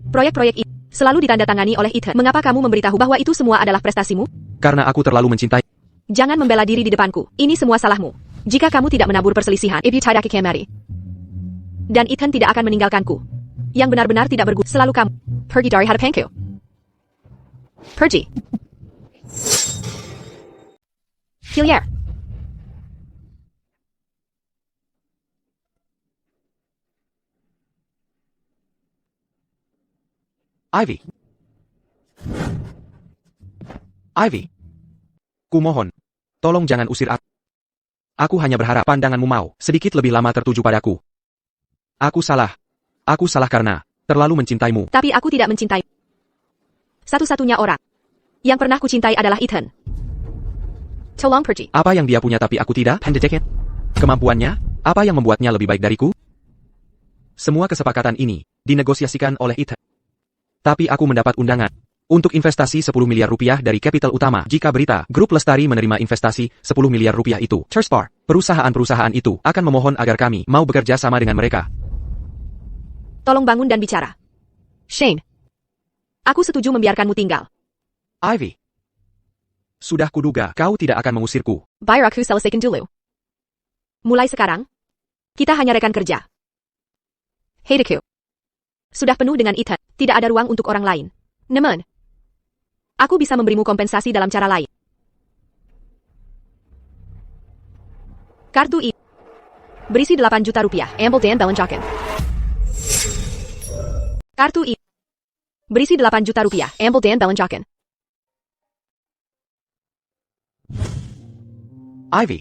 C: Proyek-proyek ini selalu ditandatangani oleh Ethan. Mengapa kamu memberitahu bahwa itu semua adalah prestasimu?
A: Karena aku terlalu mencintai.
C: Jangan membela diri di depanku. Ini semua salahmu. Jika kamu tidak menabur perselisihan, if you tidak kemari. Dan Ethan tidak akan meninggalkanku. Yang benar-benar tidak berguna. Selalu kamu. Pergi dari hadapanku. Pergi. Hillier.
A: Ivy. Ivy. Kumohon. Tolong jangan usir aku. Aku hanya berharap pandanganmu mau sedikit lebih lama tertuju padaku. Aku salah. Aku salah karena terlalu mencintaimu.
C: Tapi aku tidak mencintai. Satu-satunya orang yang pernah kucintai adalah Ethan. Tolong pergi.
A: Apa yang dia punya tapi aku tidak? Pendedekan. Kemampuannya? Apa yang membuatnya lebih baik dariku? Semua kesepakatan ini dinegosiasikan oleh Ethan. Tapi aku mendapat undangan untuk investasi 10 miliar rupiah dari kapital utama. Jika berita Grup Lestari menerima investasi 10 miliar rupiah itu, Terspar, perusahaan-perusahaan itu akan memohon agar kami mau bekerja sama dengan mereka.
C: Tolong bangun dan bicara. Shane. Aku setuju membiarkanmu tinggal.
A: Ivy. Sudah kuduga kau tidak akan mengusirku.
C: Bayar aku selesaikan dulu. Mulai sekarang, kita hanya rekan kerja. Heideku. Sudah penuh dengan Ethan, tidak ada ruang untuk orang lain. Namun, aku bisa memberimu kompensasi dalam cara lain. Kartu ini berisi 8 juta rupiah. Ambil dan Belenjakan. Kartu ini berisi 8 juta rupiah. Ambil dan Belenjakan.
A: Ivy.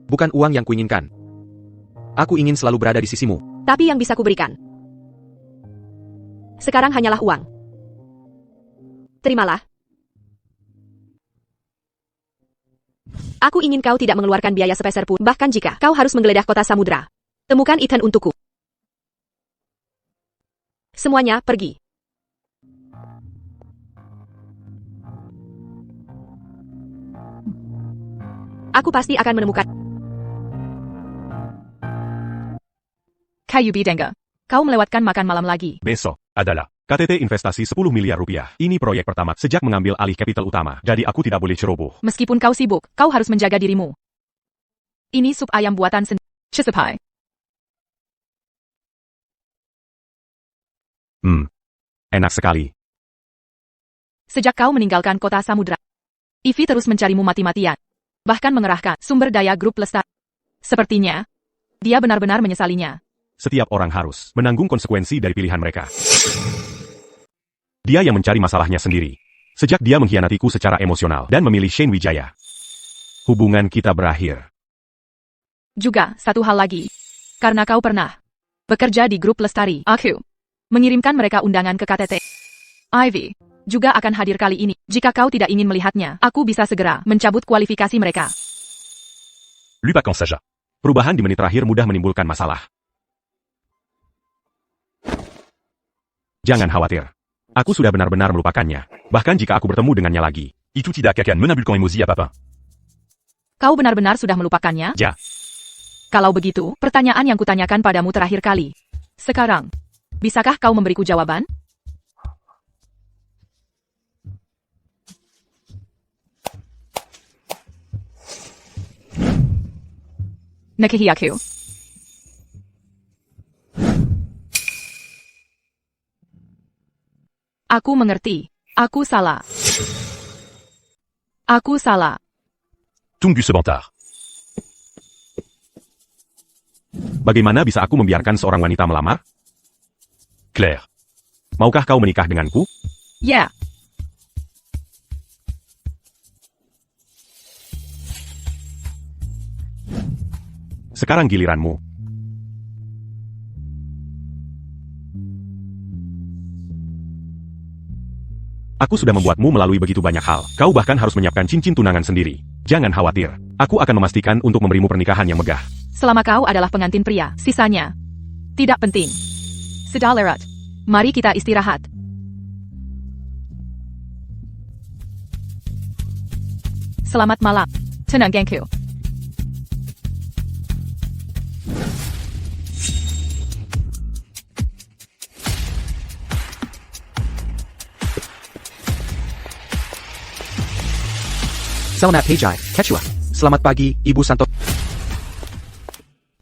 A: Bukan uang yang kuinginkan. Aku ingin selalu berada di sisimu.
C: Tapi yang bisa kuberikan sekarang hanyalah uang. Terimalah. Aku ingin kau tidak mengeluarkan biaya sepeser pun, bahkan jika kau harus menggeledah kota samudra. Temukan Ethan untukku. Semuanya pergi. Aku pasti akan menemukan.
E: Kayu Bidenga. Kau melewatkan makan malam lagi.
B: Besok adalah KTT investasi 10 miliar rupiah. Ini proyek pertama sejak mengambil alih kapital utama. Jadi aku tidak boleh ceroboh.
E: Meskipun kau sibuk, kau harus menjaga dirimu. Ini sup ayam buatan sendiri. Chisupai.
B: Enak sekali.
E: Sejak kau meninggalkan kota samudra, Ivy terus mencarimu mati-matian. Bahkan mengerahkan sumber daya Grup Lestari. Sepertinya, dia benar-benar menyesalinya.
B: Setiap orang harus menanggung konsekuensi dari pilihan mereka. Dia yang mencari masalahnya sendiri. Sejak dia mengkhianatiku secara emosional dan memilih Shane Wijaya. Hubungan kita berakhir.
E: Juga, satu hal lagi. Karena kau pernah bekerja di Grup Lestari, aku mengirimkan mereka undangan ke KTT. Ivy juga akan hadir kali ini. Jika kau tidak ingin melihatnya, aku bisa segera mencabut kualifikasi mereka.
B: Lupakan saja. Perubahan di menit terakhir mudah menimbulkan masalah. Jangan khawatir. Aku sudah benar-benar melupakannya. Bahkan jika aku bertemu dengannya lagi.
D: Itu tidak akan menambulkan emosi apa-apa.
E: Kau benar-benar sudah melupakannya?
D: Ya.
E: Kalau begitu, pertanyaan yang kutanyakan padamu terakhir kali. Sekarang, bisakah kau memberiku jawaban? Nikahi aku. Aku mengerti. Aku salah. Aku salah.
D: Tunggu sebentar.
B: Bagaimana bisa aku membiarkan seorang wanita melamar?
D: Claire.
B: Maukah kau menikah denganku?
E: Ya.
B: Sekarang giliranmu. Aku sudah membuatmu melalui begitu banyak hal. Kau bahkan harus menyiapkan cincin tunangan sendiri. Jangan khawatir. Aku akan memastikan untuk memberimu pernikahan yang megah.
E: Selama kau adalah pengantin pria, sisanya tidak penting. Sudah lewat. Mari kita istirahat. Selamat malam. Tenang gengku.
A: Selamat Pejai, Quechua. Selamat pagi, Ibu Santos.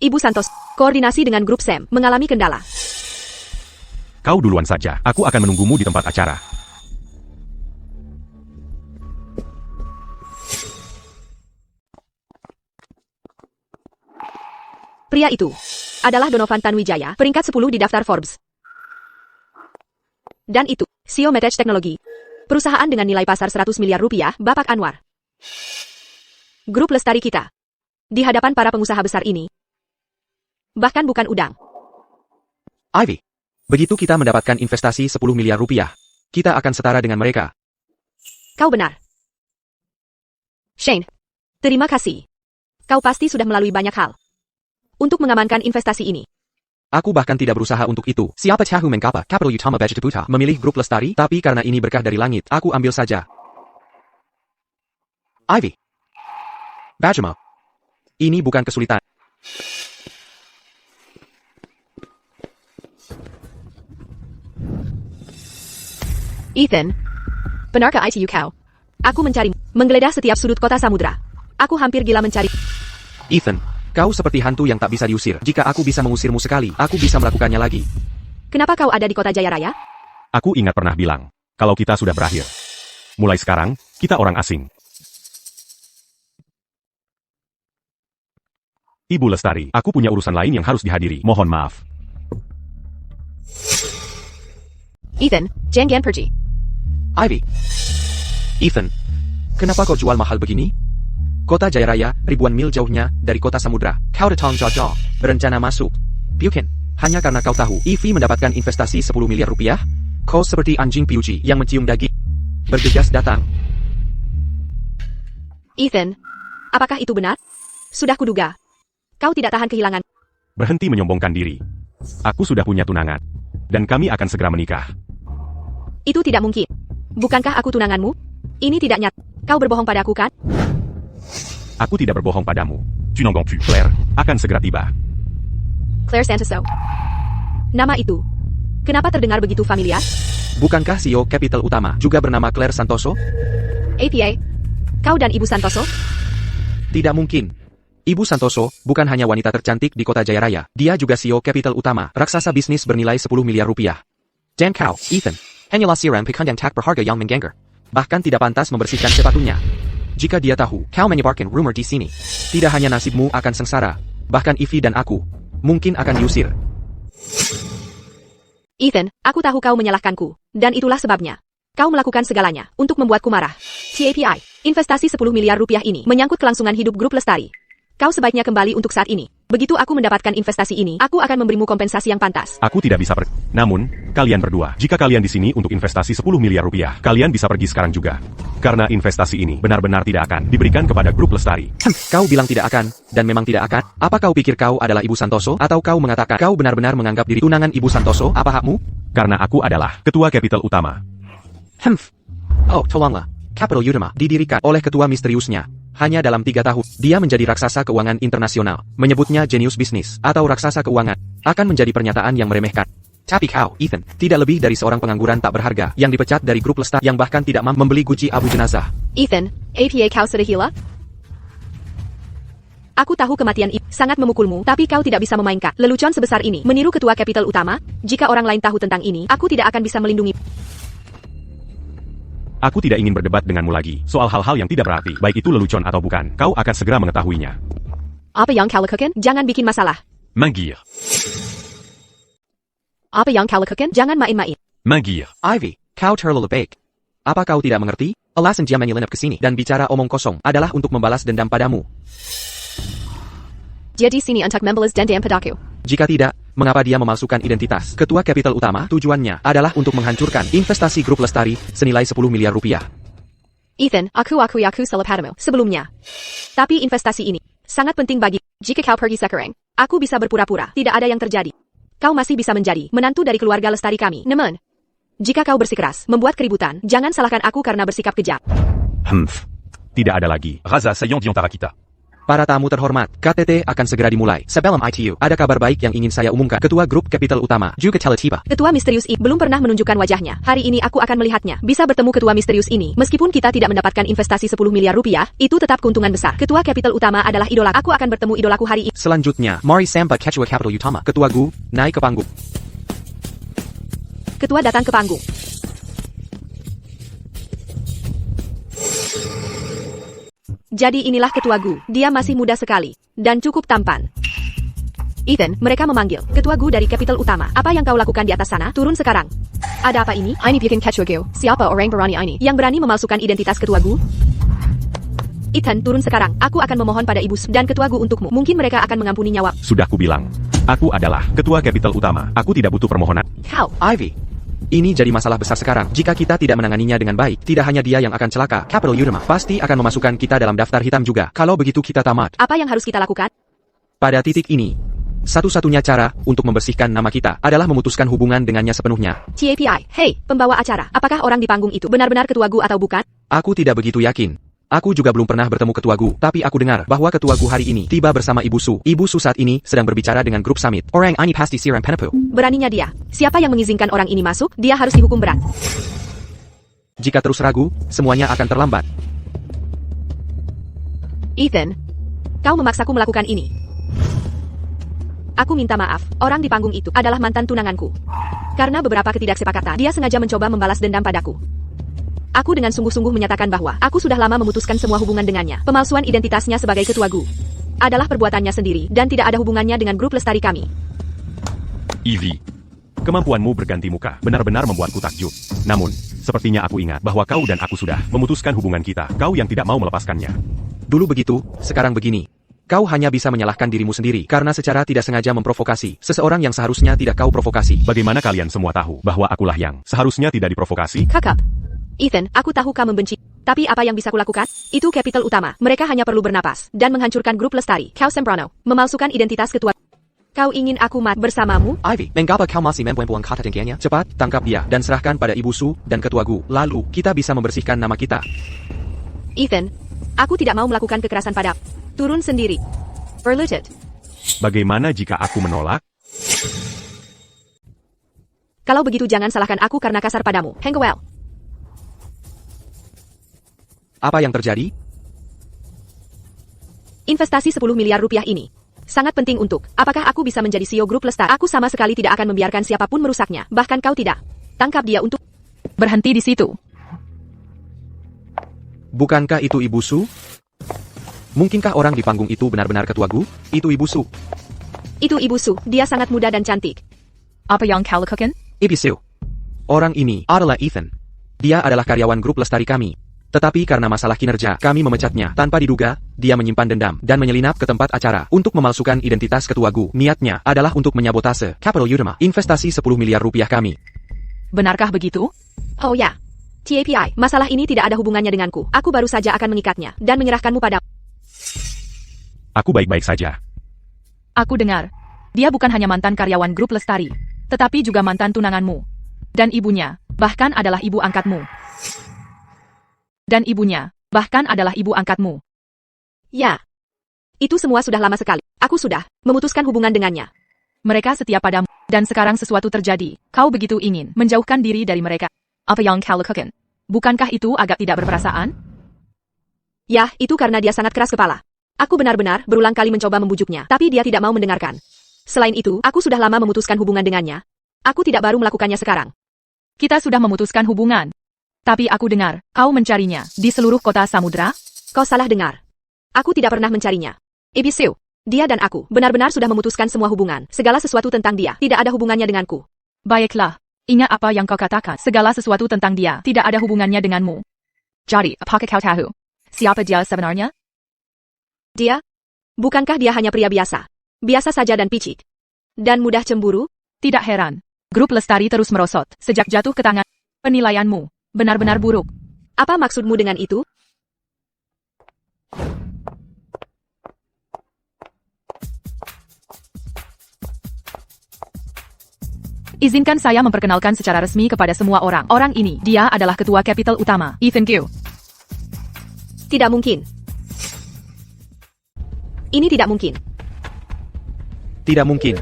C: Ibu Santos, koordinasi dengan grup SAM mengalami kendala.
B: Kau duluan saja. Aku akan menunggumu di tempat acara.
C: Pria itu adalah Donovan Tanwijaya, peringkat 10 di daftar Forbes. Dan itu, CEO Metech Teknologi. Perusahaan dengan nilai pasar 100 miliar rupiah, Bapak Anwar. Grup lestari kita. Di hadapan para pengusaha besar ini. Bahkan bukan udang.
A: Ivy. Begitu kita mendapatkan investasi 10 miliar rupiah, kita akan setara dengan mereka.
C: Kau benar. Shane. Terima kasih. Kau pasti sudah melalui banyak hal untuk mengamankan investasi ini.
A: Aku bahkan tidak berusaha untuk itu. Siapa tahu mengapa Capital Utama Bajataputra memilih grup lestari, tapi karena ini berkah dari langit, aku ambil saja. Ivy. Bajama. Ini bukan kesulitan.
C: Ethan. Benarkah ITU kau? Aku mencari, menggeledah setiap sudut kota samudra. Aku hampir gila mencari.
A: Ethan, kau seperti hantu yang tak bisa diusir. Jika aku bisa mengusirmu sekali, aku bisa melakukannya lagi.
C: Kenapa kau ada di kota Jaya Raya?
B: Aku ingat pernah bilang, kalau kita sudah berakhir. Mulai sekarang, kita orang asing. Ibu Lestari, aku punya urusan lain yang harus dihadiri. Mohon maaf.
C: Ethan, jangan pergi.
A: Ivy. Ethan, kenapa kau jual mahal begini? Kota Jaya Raya, ribuan mil jauhnya dari kota samudra. Kau datang jauh-jauh, berencana masuk. Piukin, hanya karena kau tahu Ivy mendapatkan investasi 10 miliar rupiah? Kau seperti anjing piuji yang mencium daging. Bergegas datang.
C: Ethan, apakah itu benar? Sudah kuduga. Kau tidak tahan kehilangan.
B: Berhenti menyombongkan diri. Aku sudah punya tunangan. Dan kami akan segera menikah.
C: Itu tidak mungkin. Bukankah aku tunanganmu? Ini tidak nyata. Kau berbohong padaku kan?
B: Aku tidak berbohong padamu.
D: Tu n'en gagnes plus.
B: Claire, akan segera tiba.
C: Claire Santoso. Nama itu. Kenapa terdengar begitu familiar?
A: Bukankah CEO Capital Utama juga bernama Claire Santoso?
C: APA. Kau dan Ibu Santoso?
A: Tidak mungkin. Ibu Santoso bukan hanya wanita tercantik di kota Jaya Raya. Dia juga CEO Capital Utama, raksasa bisnis bernilai 10 miliar rupiah. Dan kau, Ethan, hanyalah siram pekandang tak berharga yang mengganggu. Bahkan tidak pantas membersihkan sepatunya. Jika dia tahu, kau menyebarkan rumor di sini. Tidak hanya nasibmu akan sengsara, bahkan Ivy dan aku mungkin akan diusir.
C: Ethan, aku tahu kau menyalahkanku, dan itulah sebabnya. Kau melakukan segalanya untuk membuatku marah. TAPI, investasi 10 miliar rupiah ini menyangkut kelangsungan hidup grup lestari. Kau sebaiknya kembali untuk saat ini. Begitu aku mendapatkan investasi ini, aku akan memberimu kompensasi yang pantas.
B: Aku tidak bisa pergi. Namun, kalian berdua, jika kalian di sini untuk investasi 10 miliar rupiah, kalian bisa pergi sekarang juga. Karena investasi ini benar-benar tidak akan diberikan kepada grup lestari.
A: Kau bilang tidak akan, dan memang tidak akan. Apa kau pikir kau adalah Ibu Santoso? Atau kau mengatakan kau benar-benar menganggap diri tunangan Ibu Santoso? Apa hakmu?
B: Karena aku adalah ketua kapital utama.
A: Hemph. Oh, tolonglah. Capital Utama didirikan oleh ketua misteriusnya. Hanya dalam 3 tahun, dia menjadi raksasa keuangan internasional. Menyebutnya jenius bisnis atau raksasa keuangan akan menjadi pernyataan yang meremehkan. Tapi kau, Ethan, tidak lebih dari seorang pengangguran tak berharga yang dipecat dari grup Lestari yang bahkan tidak mampu membeli Gucci abu jenazah.
C: Ethan, APA kau sudah gila? Aku tahu kematian itu sangat memukulmu, tapi kau tidak bisa memainkan lelucon sebesar ini. Meniru ketua kapital utama, jika orang lain tahu tentang ini, aku tidak akan bisa melindungi.
B: Aku tidak ingin berdebat denganmu lagi soal hal-hal yang tidak berarti, baik itu lelucon atau bukan. Kau akan segera mengetahuinya.
C: Apa yang kau lakukan? Jangan bikin masalah.
D: Mingir.
C: Apa yang kau lakukan? Jangan main-main.
D: Mingir.
A: Ivy, kau terlalu baik. Apa kau tidak mengerti? Alasan dia menyelinap ke sini dan bicara omong kosong adalah untuk membalas dendam padamu.
C: Dia di sini untuk membalas dendam padaku.
A: Jika tidak, mengapa dia memalsukan identitas? Ketua kapital utama tujuannya adalah untuk menghancurkan investasi grup Lestari senilai 10 miliar rupiah.
C: Ethan, aku salah padamu sebelumnya. Tapi investasi ini sangat penting bagi. Jika kau pergi sekarang, aku bisa berpura-pura tidak ada yang terjadi. Kau masih bisa menjadi menantu dari keluarga Lestari kami. Namun, jika kau bersikeras membuat keributan, jangan salahkan aku karena bersikap kejam.
B: Humph. Tidak ada lagi.
D: Raza Sayan Diontarakita.
A: Para tamu terhormat, KTT akan segera dimulai. Sebelum ITU, ada kabar baik yang ingin saya umumkan. Ketua grup kapital utama, juga Teletiba.
C: Ketua misterius ini belum pernah menunjukkan wajahnya. Hari ini aku akan melihatnya. Bisa bertemu ketua misterius ini. Meskipun kita tidak mendapatkan investasi 10 miliar rupiah, itu tetap keuntungan besar. Ketua kapital utama adalah idola. Aku akan bertemu idolaku hari ini.
A: Selanjutnya, Mari Samba Ketua Capital Utama. Ketua Gu, naik ke panggung.
C: Ketua datang ke panggung. Jadi inilah ketua Gu. Dia masih muda sekali dan cukup tampan. Ethan, mereka memanggil ketua Gu dari kapital utama. Apa yang kau lakukan di atas sana? Turun sekarang. Ada apa ini? Ini bikin ketua Gu. Siapa orang berani ini? Yang berani memalsukan identitas ketua Gu? Ethan, turun sekarang. Aku akan memohon pada ibu dan ketua Gu untukmu. Mungkin mereka akan mengampuni nyawa.
B: Sudah kubilang. Aku adalah ketua kapital utama. Aku tidak butuh permohonan.
C: Kau.
A: Ivy. Ini jadi masalah besar sekarang. Jika kita tidak menanganinya dengan baik, tidak hanya dia yang akan celaka. Capital Utama pasti akan memasukkan kita dalam daftar hitam juga. Kalau begitu kita tamat.
C: Apa yang harus kita lakukan?
A: Pada titik ini, satu-satunya cara untuk membersihkan nama kita adalah memutuskan hubungan dengannya sepenuhnya.
C: TAPI, hey, pembawa acara. Apakah orang di panggung itu benar-benar ketua Gu atau bukan?
A: Aku tidak begitu yakin. Aku juga belum pernah bertemu ketua Gu, tapi aku dengar bahwa ketua Gu hari ini tiba bersama Ibu Su. Ibu Su saat ini sedang berbicara dengan grup summit. Orang ini pasti siram penepu.
C: Beraninya dia. Siapa yang mengizinkan orang ini masuk, dia harus dihukum berat.
A: Jika terus ragu, semuanya akan terlambat.
C: Ethan, kau memaksaku melakukan ini. Aku minta maaf, orang di panggung itu adalah mantan tunanganku. Karena beberapa ketidaksepakatan, dia sengaja mencoba membalas dendam padaku. Aku dengan sungguh-sungguh menyatakan bahwa aku sudah lama memutuskan semua hubungan dengannya. Pemalsuan identitasnya sebagai ketua Gu adalah perbuatannya sendiri dan tidak ada hubungannya dengan grup Lestari kami.
B: Ivy. Kemampuanmu berganti muka benar-benar membuatku takjub. Namun, sepertinya aku ingat bahwa kau dan aku sudah memutuskan hubungan kita. Kau yang tidak mau melepaskannya.
A: Dulu begitu, sekarang begini. Kau hanya bisa menyalahkan dirimu sendiri karena secara tidak sengaja memprovokasi seseorang yang seharusnya tidak kau provokasi.
B: Bagaimana kalian semua tahu bahwa akulah yang seharusnya tidak diprovokasi?
C: Kakap. Ethan, aku tahu kau membenci. Tapi apa yang bisa kulakukan? Itu kapital utama. Mereka hanya perlu bernapas dan menghancurkan grup Lestari. Kau Sembrano, memalsukan identitas ketua. Kau ingin aku mati bersamamu?
A: Ivy, mengapa kau masih mempunyai kata tingginya? Cepat, tangkap dia dan serahkan pada Ibu Su dan ketua Gu. Lalu, kita bisa membersihkan nama kita.
C: Ethan, aku tidak mau melakukan kekerasan padamu. Turun sendiri. Berlutut.
B: Bagaimana jika aku menolak?
C: Kalau begitu jangan salahkan aku karena kasar padamu. Hengkowel.
A: Apa yang terjadi?
C: Investasi 10 miliar rupiah ini sangat penting untuk, apakah aku bisa menjadi CEO grup Lestari? Aku sama sekali tidak akan membiarkan siapapun merusaknya, bahkan kau tidak. Tangkap dia untuk...
E: Berhenti di situ.
A: Bukankah itu Ibu Su? Mungkinkah orang di panggung itu benar-benar ketua Gu? Itu Ibu Su.
C: Itu Ibu Su, dia sangat muda dan cantik.
E: Apa yang kau lakukan?
A: Ibu Su. Orang ini adalah Ethan. Dia adalah karyawan grup Lestari kami. Tetapi karena masalah kinerja, kami memecatnya. Tanpa diduga, dia menyimpan dendam dan menyelinap ke tempat acara untuk memalsukan identitas ketua Gu. Niatnya adalah untuk menyabotase Capital Utama, investasi 10 miliar rupiah kami.
E: Benarkah begitu?
C: Oh ya. TAPI, masalah ini tidak ada hubungannya denganku. Aku baru saja akan mengikatnya dan menyerahkanmu pada...
B: Aku baik-baik saja.
E: Aku dengar. Dia bukan hanya mantan karyawan grup Lestari, tetapi juga mantan tunanganmu. Dan ibunya, bahkan adalah ibu angkatmu. Dan ibunya, bahkan adalah ibu angkatmu.
C: Ya. Itu semua sudah lama sekali. Aku sudah memutuskan hubungan dengannya.
E: Mereka setia padamu, dan sekarang sesuatu terjadi. Kau begitu ingin menjauhkan diri dari mereka. Apa yang kau lakukan? Bukankah itu agak tidak berperasaan?
C: Ya, itu karena dia sangat keras kepala. Aku benar-benar berulang kali mencoba membujuknya, tapi dia tidak mau mendengarkan. Selain itu, aku sudah lama memutuskan hubungan dengannya. Aku tidak baru melakukannya sekarang.
E: Kita sudah memutuskan hubungan. Tapi aku dengar, kau mencarinya di seluruh kota samudra?
C: Kau salah dengar. Aku tidak pernah mencarinya. Ebisu, dia dan aku benar-benar sudah memutuskan semua hubungan. Segala sesuatu tentang dia tidak ada hubungannya denganku.
E: Baiklah, ingat apa yang kau katakan. Segala sesuatu tentang dia tidak ada hubungannya denganmu. Jadi, apakah kau tahu siapa dia sebenarnya?
C: Dia? Bukankah dia hanya pria biasa? Biasa saja dan picik. Dan mudah cemburu?
E: Tidak heran. Grup Lestari terus merosot sejak jatuh ke tangan. Penilaianmu benar-benar buruk.
C: Apa maksudmu dengan itu?
E: Izinkan saya memperkenalkan secara resmi kepada semua orang. Orang ini, dia adalah ketua kapital utama, Ethan Q.
C: Tidak mungkin. Ini tidak mungkin.
A: Tidak mungkin.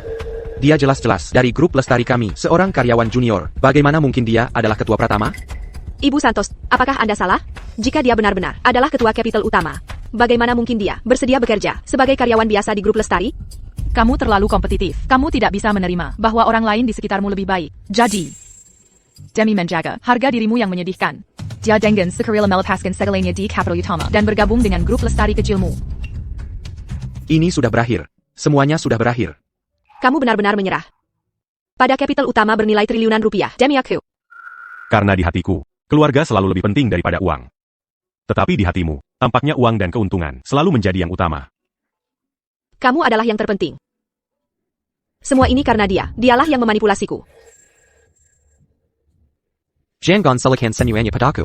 A: Dia jelas-jelas dari grup Lestari kami, seorang karyawan junior. Bagaimana mungkin dia adalah ketua Pratama?
C: Ibu Santos, apakah Anda salah? Jika dia benar-benar adalah ketua kapital utama, bagaimana mungkin dia bersedia bekerja sebagai karyawan biasa di grup Lestari?
E: Kamu terlalu kompetitif. Kamu tidak bisa menerima bahwa orang lain di sekitarmu lebih baik. Jadi, demi menjaga harga dirimu yang menyedihkan, dia dengan sukarela melepaskan segalanya di kapital utama dan bergabung dengan grup Lestari kecilmu.
A: Ini sudah berakhir. Semuanya sudah berakhir.
C: Kamu benar-benar menyerah. Pada kapital utama bernilai triliunan rupiah, demi aku.
B: Karena di hatiku, keluarga selalu lebih penting daripada uang. Tetapi di hatimu, tampaknya uang dan keuntungan selalu menjadi yang utama.
C: Kamu adalah yang terpenting. Semua ini karena dia. Dialah yang memanipulasiku.
A: Jangan salahkan senyumannya padaku.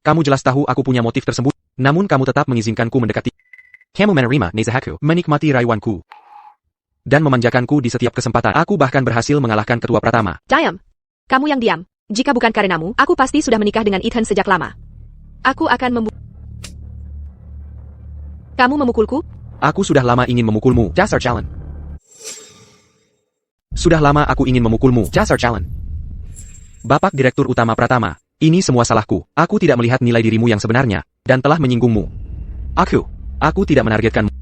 A: Kamu jelas tahu aku punya motif tersembunyi, namun kamu tetap mengizinkanku mendekati. Kamu menerima nezahaku, menikmati rayuanku, dan memanjakanku di setiap kesempatan. Aku bahkan berhasil mengalahkan ketua Pratama.
C: Diam. Kamu yang diam. Jika bukan karenamu, aku pasti sudah menikah dengan Ethan sejak lama. Aku akan Kamu memukulku?
A: Aku sudah lama ingin memukulmu, Dasar Calon. Sudah lama aku ingin memukulmu, Dasar Calon. Bapak Direktur Utama Pratama, ini semua salahku. Aku tidak melihat nilai dirimu yang sebenarnya, dan telah menyinggungmu. Aku tidak menargetkanmu.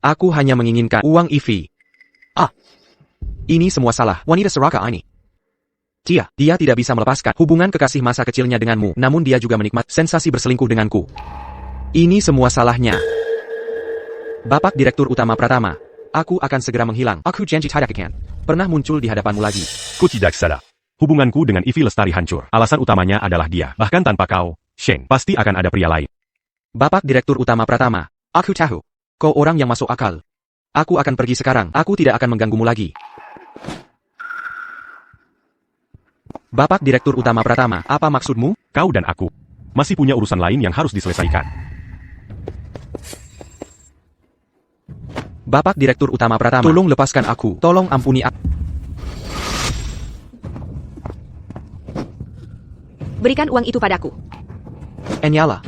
A: Aku hanya menginginkan uang Ivy. Ini semua salah wanita serakah ini. Dia tidak bisa melepaskan hubungan kekasih masa kecilnya denganmu, namun dia juga menikmati sensasi berselingkuh denganku. Ini semua salahnya. Bapak Direktur Utama Pratama, aku akan segera menghilang. Aku janji tidak akan pernah muncul di hadapanmu lagi.
D: Ku tidak salah.
B: Hubunganku dengan Ivy Lestari hancur. Alasan utamanya adalah dia. Bahkan tanpa kau, Shane, pasti akan ada pria lain.
A: Bapak Direktur Utama Pratama, aku tahu. Kau orang yang masuk akal. Aku akan pergi sekarang. Aku tidak akan mengganggumu lagi. Bapak Direktur Utama Pratama, apa maksudmu?
B: Kau dan aku masih punya urusan lain yang harus diselesaikan.
A: Bapak Direktur Utama Pratama, tolong lepaskan aku. Tolong ampuni aku.
C: Berikan uang itu padaku.
A: Enyala.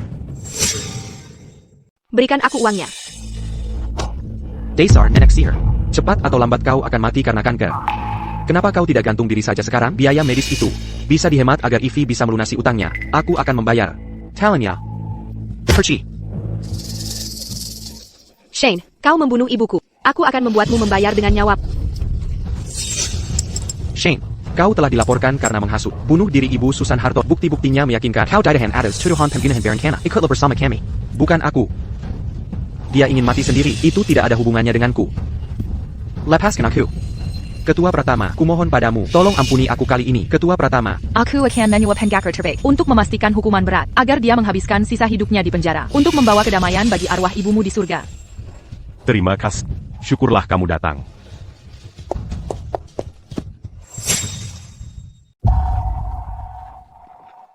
C: Berikan aku uangnya.
A: Dasar nenek sihir. Cepat atau lambat kau akan mati karena kanker. Kenapa kau tidak gantung diri saja sekarang? Biaya medis itu bisa dihemat agar Ivy bisa melunasi utangnya. Aku akan membayar. Talentnya. Perci.
C: Shane, kau membunuh ibuku. Aku akan membuatmu membayar dengan nyawa.
A: Shane, kau telah dilaporkan karena menghasut. Bunuh diri ibu Susan Harto. Bukti-buktinya meyakinkan. Kau didahan atas tuduhan pembunuhan berencana. Ikutlah bersama kami. Bukan aku. Dia ingin mati sendiri. Itu tidak ada hubungannya denganku. Lepaskan aku. Ketua Pratama, kumohon padamu, tolong ampuni aku kali ini. Ketua Pratama,
E: Aku akan menyuapkan Gakar terbaik untuk memastikan hukuman berat agar dia menghabiskan sisa hidupnya di penjara untuk membawa kedamaian bagi arwah ibumu di surga.
B: Terima kasih. Syukurlah kamu datang.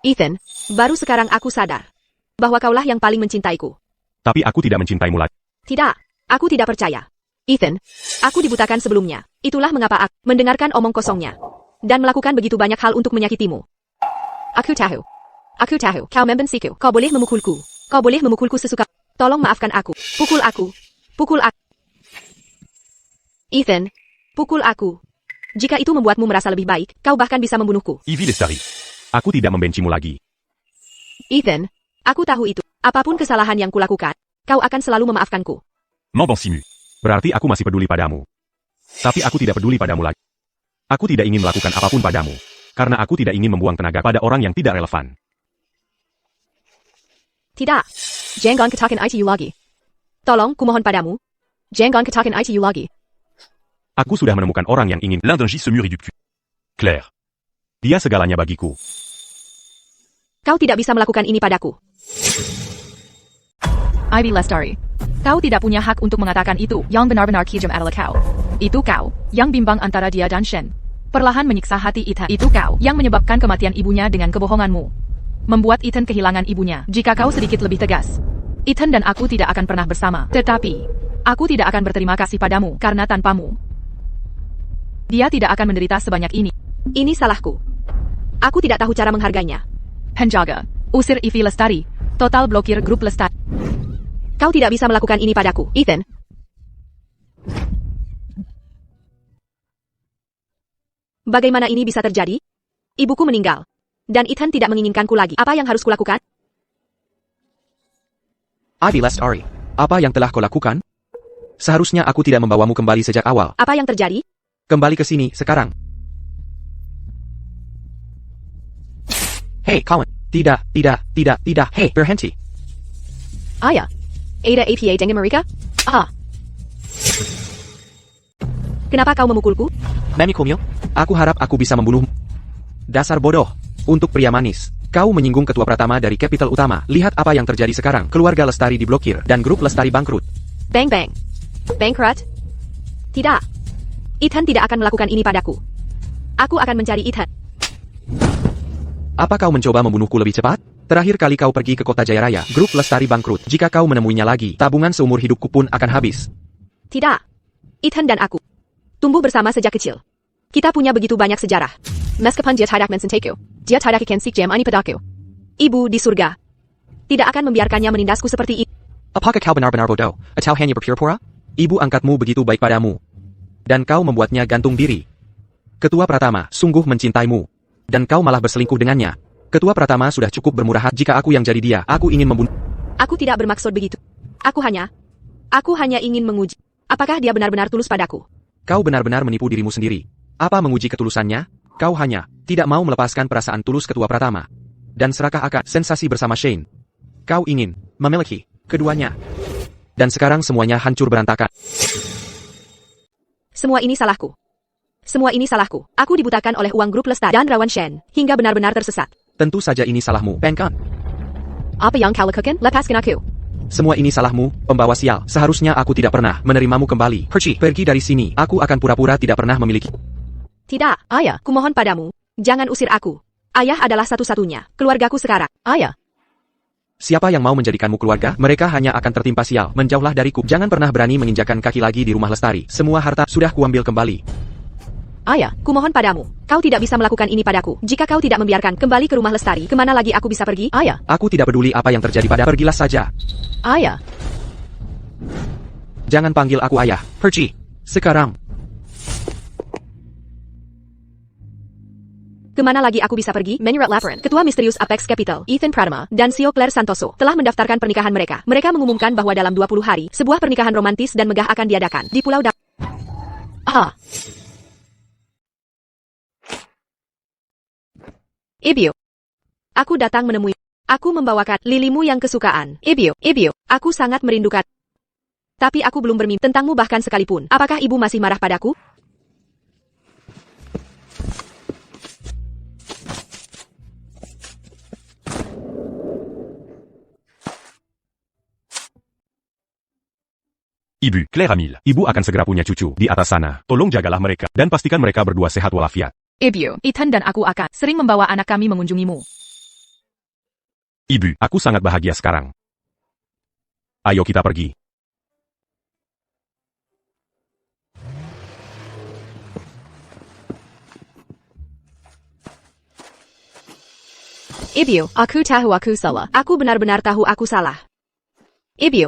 C: Ethan, baru sekarang aku sadar bahwa kaulah yang paling mencintaiku.
B: Tapi aku tidak mencintaimu lagi.
C: Tidak, aku tidak percaya. Ethan, aku dibutakan sebelumnya. Itulah mengapa aku mendengarkan omong kosongnya. dan melakukan begitu banyak hal untuk menyakitimu. Aku tahu. Aku tahu, kau membenciku. Kau boleh memukulku. Kau boleh memukulku sesuka. Tolong maafkan aku. Pukul aku. Pukul aku. Ethan, pukul aku. Jika itu membuatmu merasa lebih baik, kau bahkan bisa membunuhku.
D: Ivy Lestari.
B: Aku tidak membencimu lagi.
C: Ethan, aku tahu itu. Apapun kesalahan yang kulakukan, kau akan selalu memaafkanku.
D: Mambang Simu.
B: Berarti aku masih peduli padamu. Tapi aku tidak peduli padamu lagi. Aku tidak ingin melakukan apapun padamu. Karena aku tidak ingin membuang tenaga pada orang yang tidak relevan.
C: Tidak. Jangan katakan ITU lagi. Tolong, kumohon padamu. Jangan katakan ITU lagi.
B: Aku sudah menemukan orang yang ingin.
D: L'un d'un gis se mûrit du cul. Claire.
B: Dia segalanya bagiku.
C: Kau tidak bisa melakukan ini padaku.
E: Ivy Lestari. Kau tidak punya hak untuk mengatakan itu. Yang benar-benar kejam adalah kau. Itu kau, yang bimbang antara dia dan Shen. Perlahan menyiksa hati Ethan. Itu kau, yang menyebabkan kematian ibunya dengan kebohonganmu. Membuat Ethan kehilangan ibunya. Jika kau sedikit lebih tegas, Ethan dan aku tidak akan pernah bersama. Tetapi, aku tidak akan berterima kasih padamu, karena tanpamu, dia tidak akan menderita sebanyak ini.
C: Ini salahku. Aku tidak tahu cara menghargainya.
E: Penjaga, usir Ivy Lestari. Total blokir grup Lestari.
C: Kau tidak bisa melakukan ini padaku, Ethan. Bagaimana ini bisa terjadi? Ibuku meninggal. Dan Ethan tidak menginginkanku lagi. Apa yang harus kulakukan?
A: Ivy Lestari, apa yang telah kau lakukan? Seharusnya aku tidak membawamu kembali sejak awal.
C: Apa yang terjadi?
A: Kembali ke sini, sekarang. Hei, kawan. Tidak. Hei, berhenti.
C: Ayah. Ada APA dengan mereka? Kenapa kau memukulku?
A: Memikulmu? Aku harap aku bisa membunuhmu. Dasar bodoh. Untuk pria manis. Kau menyinggung ketua Pratama dari Capital Utama. Lihat apa yang terjadi sekarang. Keluarga Lestari diblokir, dan grup Lestari bangkrut.
C: Bang bang. Bankrupt? Tidak. Ethan tidak akan melakukan ini padaku. Aku akan mencari Ethan.
A: Apa kau mencoba membunuhku lebih cepat? Terakhir kali kau pergi ke kota Jaya Raya, grup Lestari bangkrut. Jika kau menemuinya lagi, tabungan seumur hidupku pun akan habis.
C: Tidak. Ethan dan aku tumbuh bersama sejak kecil. Kita punya begitu banyak sejarah. Meskipun dia tidak mencintai dia tidak akan seek jam ani padaku. Ibu di surga tidak akan membiarkannya menindasku seperti itu.
A: Apakah kau benar-benar bodoh, atau hanya berpura-pura? Ibu angkatmu begitu baik padamu. Dan kau membuatnya gantung diri. Ketua Pratama sungguh mencintaimu. Dan kau malah berselingkuh dengannya. Ketua Pratama sudah cukup bermurah hati. Jika aku yang jadi dia, aku ingin membunuh.
C: Aku tidak bermaksud begitu. Aku hanya ingin menguji. Apakah dia benar-benar tulus padaku?
A: Kau benar-benar menipu dirimu sendiri. Apa menguji ketulusannya? Kau hanya tidak mau melepaskan perasaan tulus Ketua Pratama. Dan serakah akan sensasi bersama Shane. Kau ingin memiliki keduanya. Dan sekarang semuanya hancur berantakan.
C: Semua ini salahku. Semua ini salahku. Aku dibutakan oleh uang grup Lestari dan Rawan Shen, hingga benar-benar tersesat.
A: Tentu saja ini salahmu, Penkan.
C: Apa yang kau lakukan? Lepaskan aku.
A: Semua ini salahmu, pembawa sial. Seharusnya aku tidak pernah menerimamu kembali. Pergi dari sini. Aku akan pura-pura tidak pernah memiliki.
C: Tidak, ayah. Kumohon padamu. Jangan usir aku. Ayah adalah satu-satunya keluargaku sekarang. Ayah.
A: Siapa yang mau menjadikanmu keluarga? Mereka hanya akan tertimpa sial. Menjauhlah dariku. Jangan pernah berani menginjakan kaki lagi di rumah Lestari. Semua harta sudah kuambil kembali.
C: Ayah, kumohon padamu. Kau tidak bisa melakukan ini padaku. Jika kau tidak membiarkan kembali ke rumah Lestari, kemana lagi aku bisa pergi? Ayah.
A: Aku tidak peduli apa yang terjadi pada. Pergilah saja.
C: Ayah.
A: Jangan panggil aku ayah. Pergi. Sekarang.
C: Kemana lagi aku bisa pergi? Menurut laporan, Ketua Misterius Apex Capital, Ethan Pratama, dan CEO Claire Santoso, telah mendaftarkan pernikahan mereka. Mereka mengumumkan bahwa dalam 20 hari, sebuah pernikahan romantis dan megah akan diadakan di Pulau Ibio. Aku datang menemui. Aku membawakan lilimu yang kesukaan. Ibio, aku sangat merindukan. Tapi aku belum bermimpi tentangmu bahkan sekalipun. Apakah ibu masih marah padaku?
D: Ibu, Claire hamil.
B: Ibu akan segera punya cucu di atas sana. Tolong jagalah mereka dan pastikan mereka berdua sehat walafiat.
E: Ibio, Ethan dan aku akan sering membawa anak kami mengunjungimu.
B: Ibu, aku sangat bahagia sekarang. Ayo kita pergi.
C: Ibu, aku tahu aku salah. Aku benar-benar tahu aku salah. Ibu,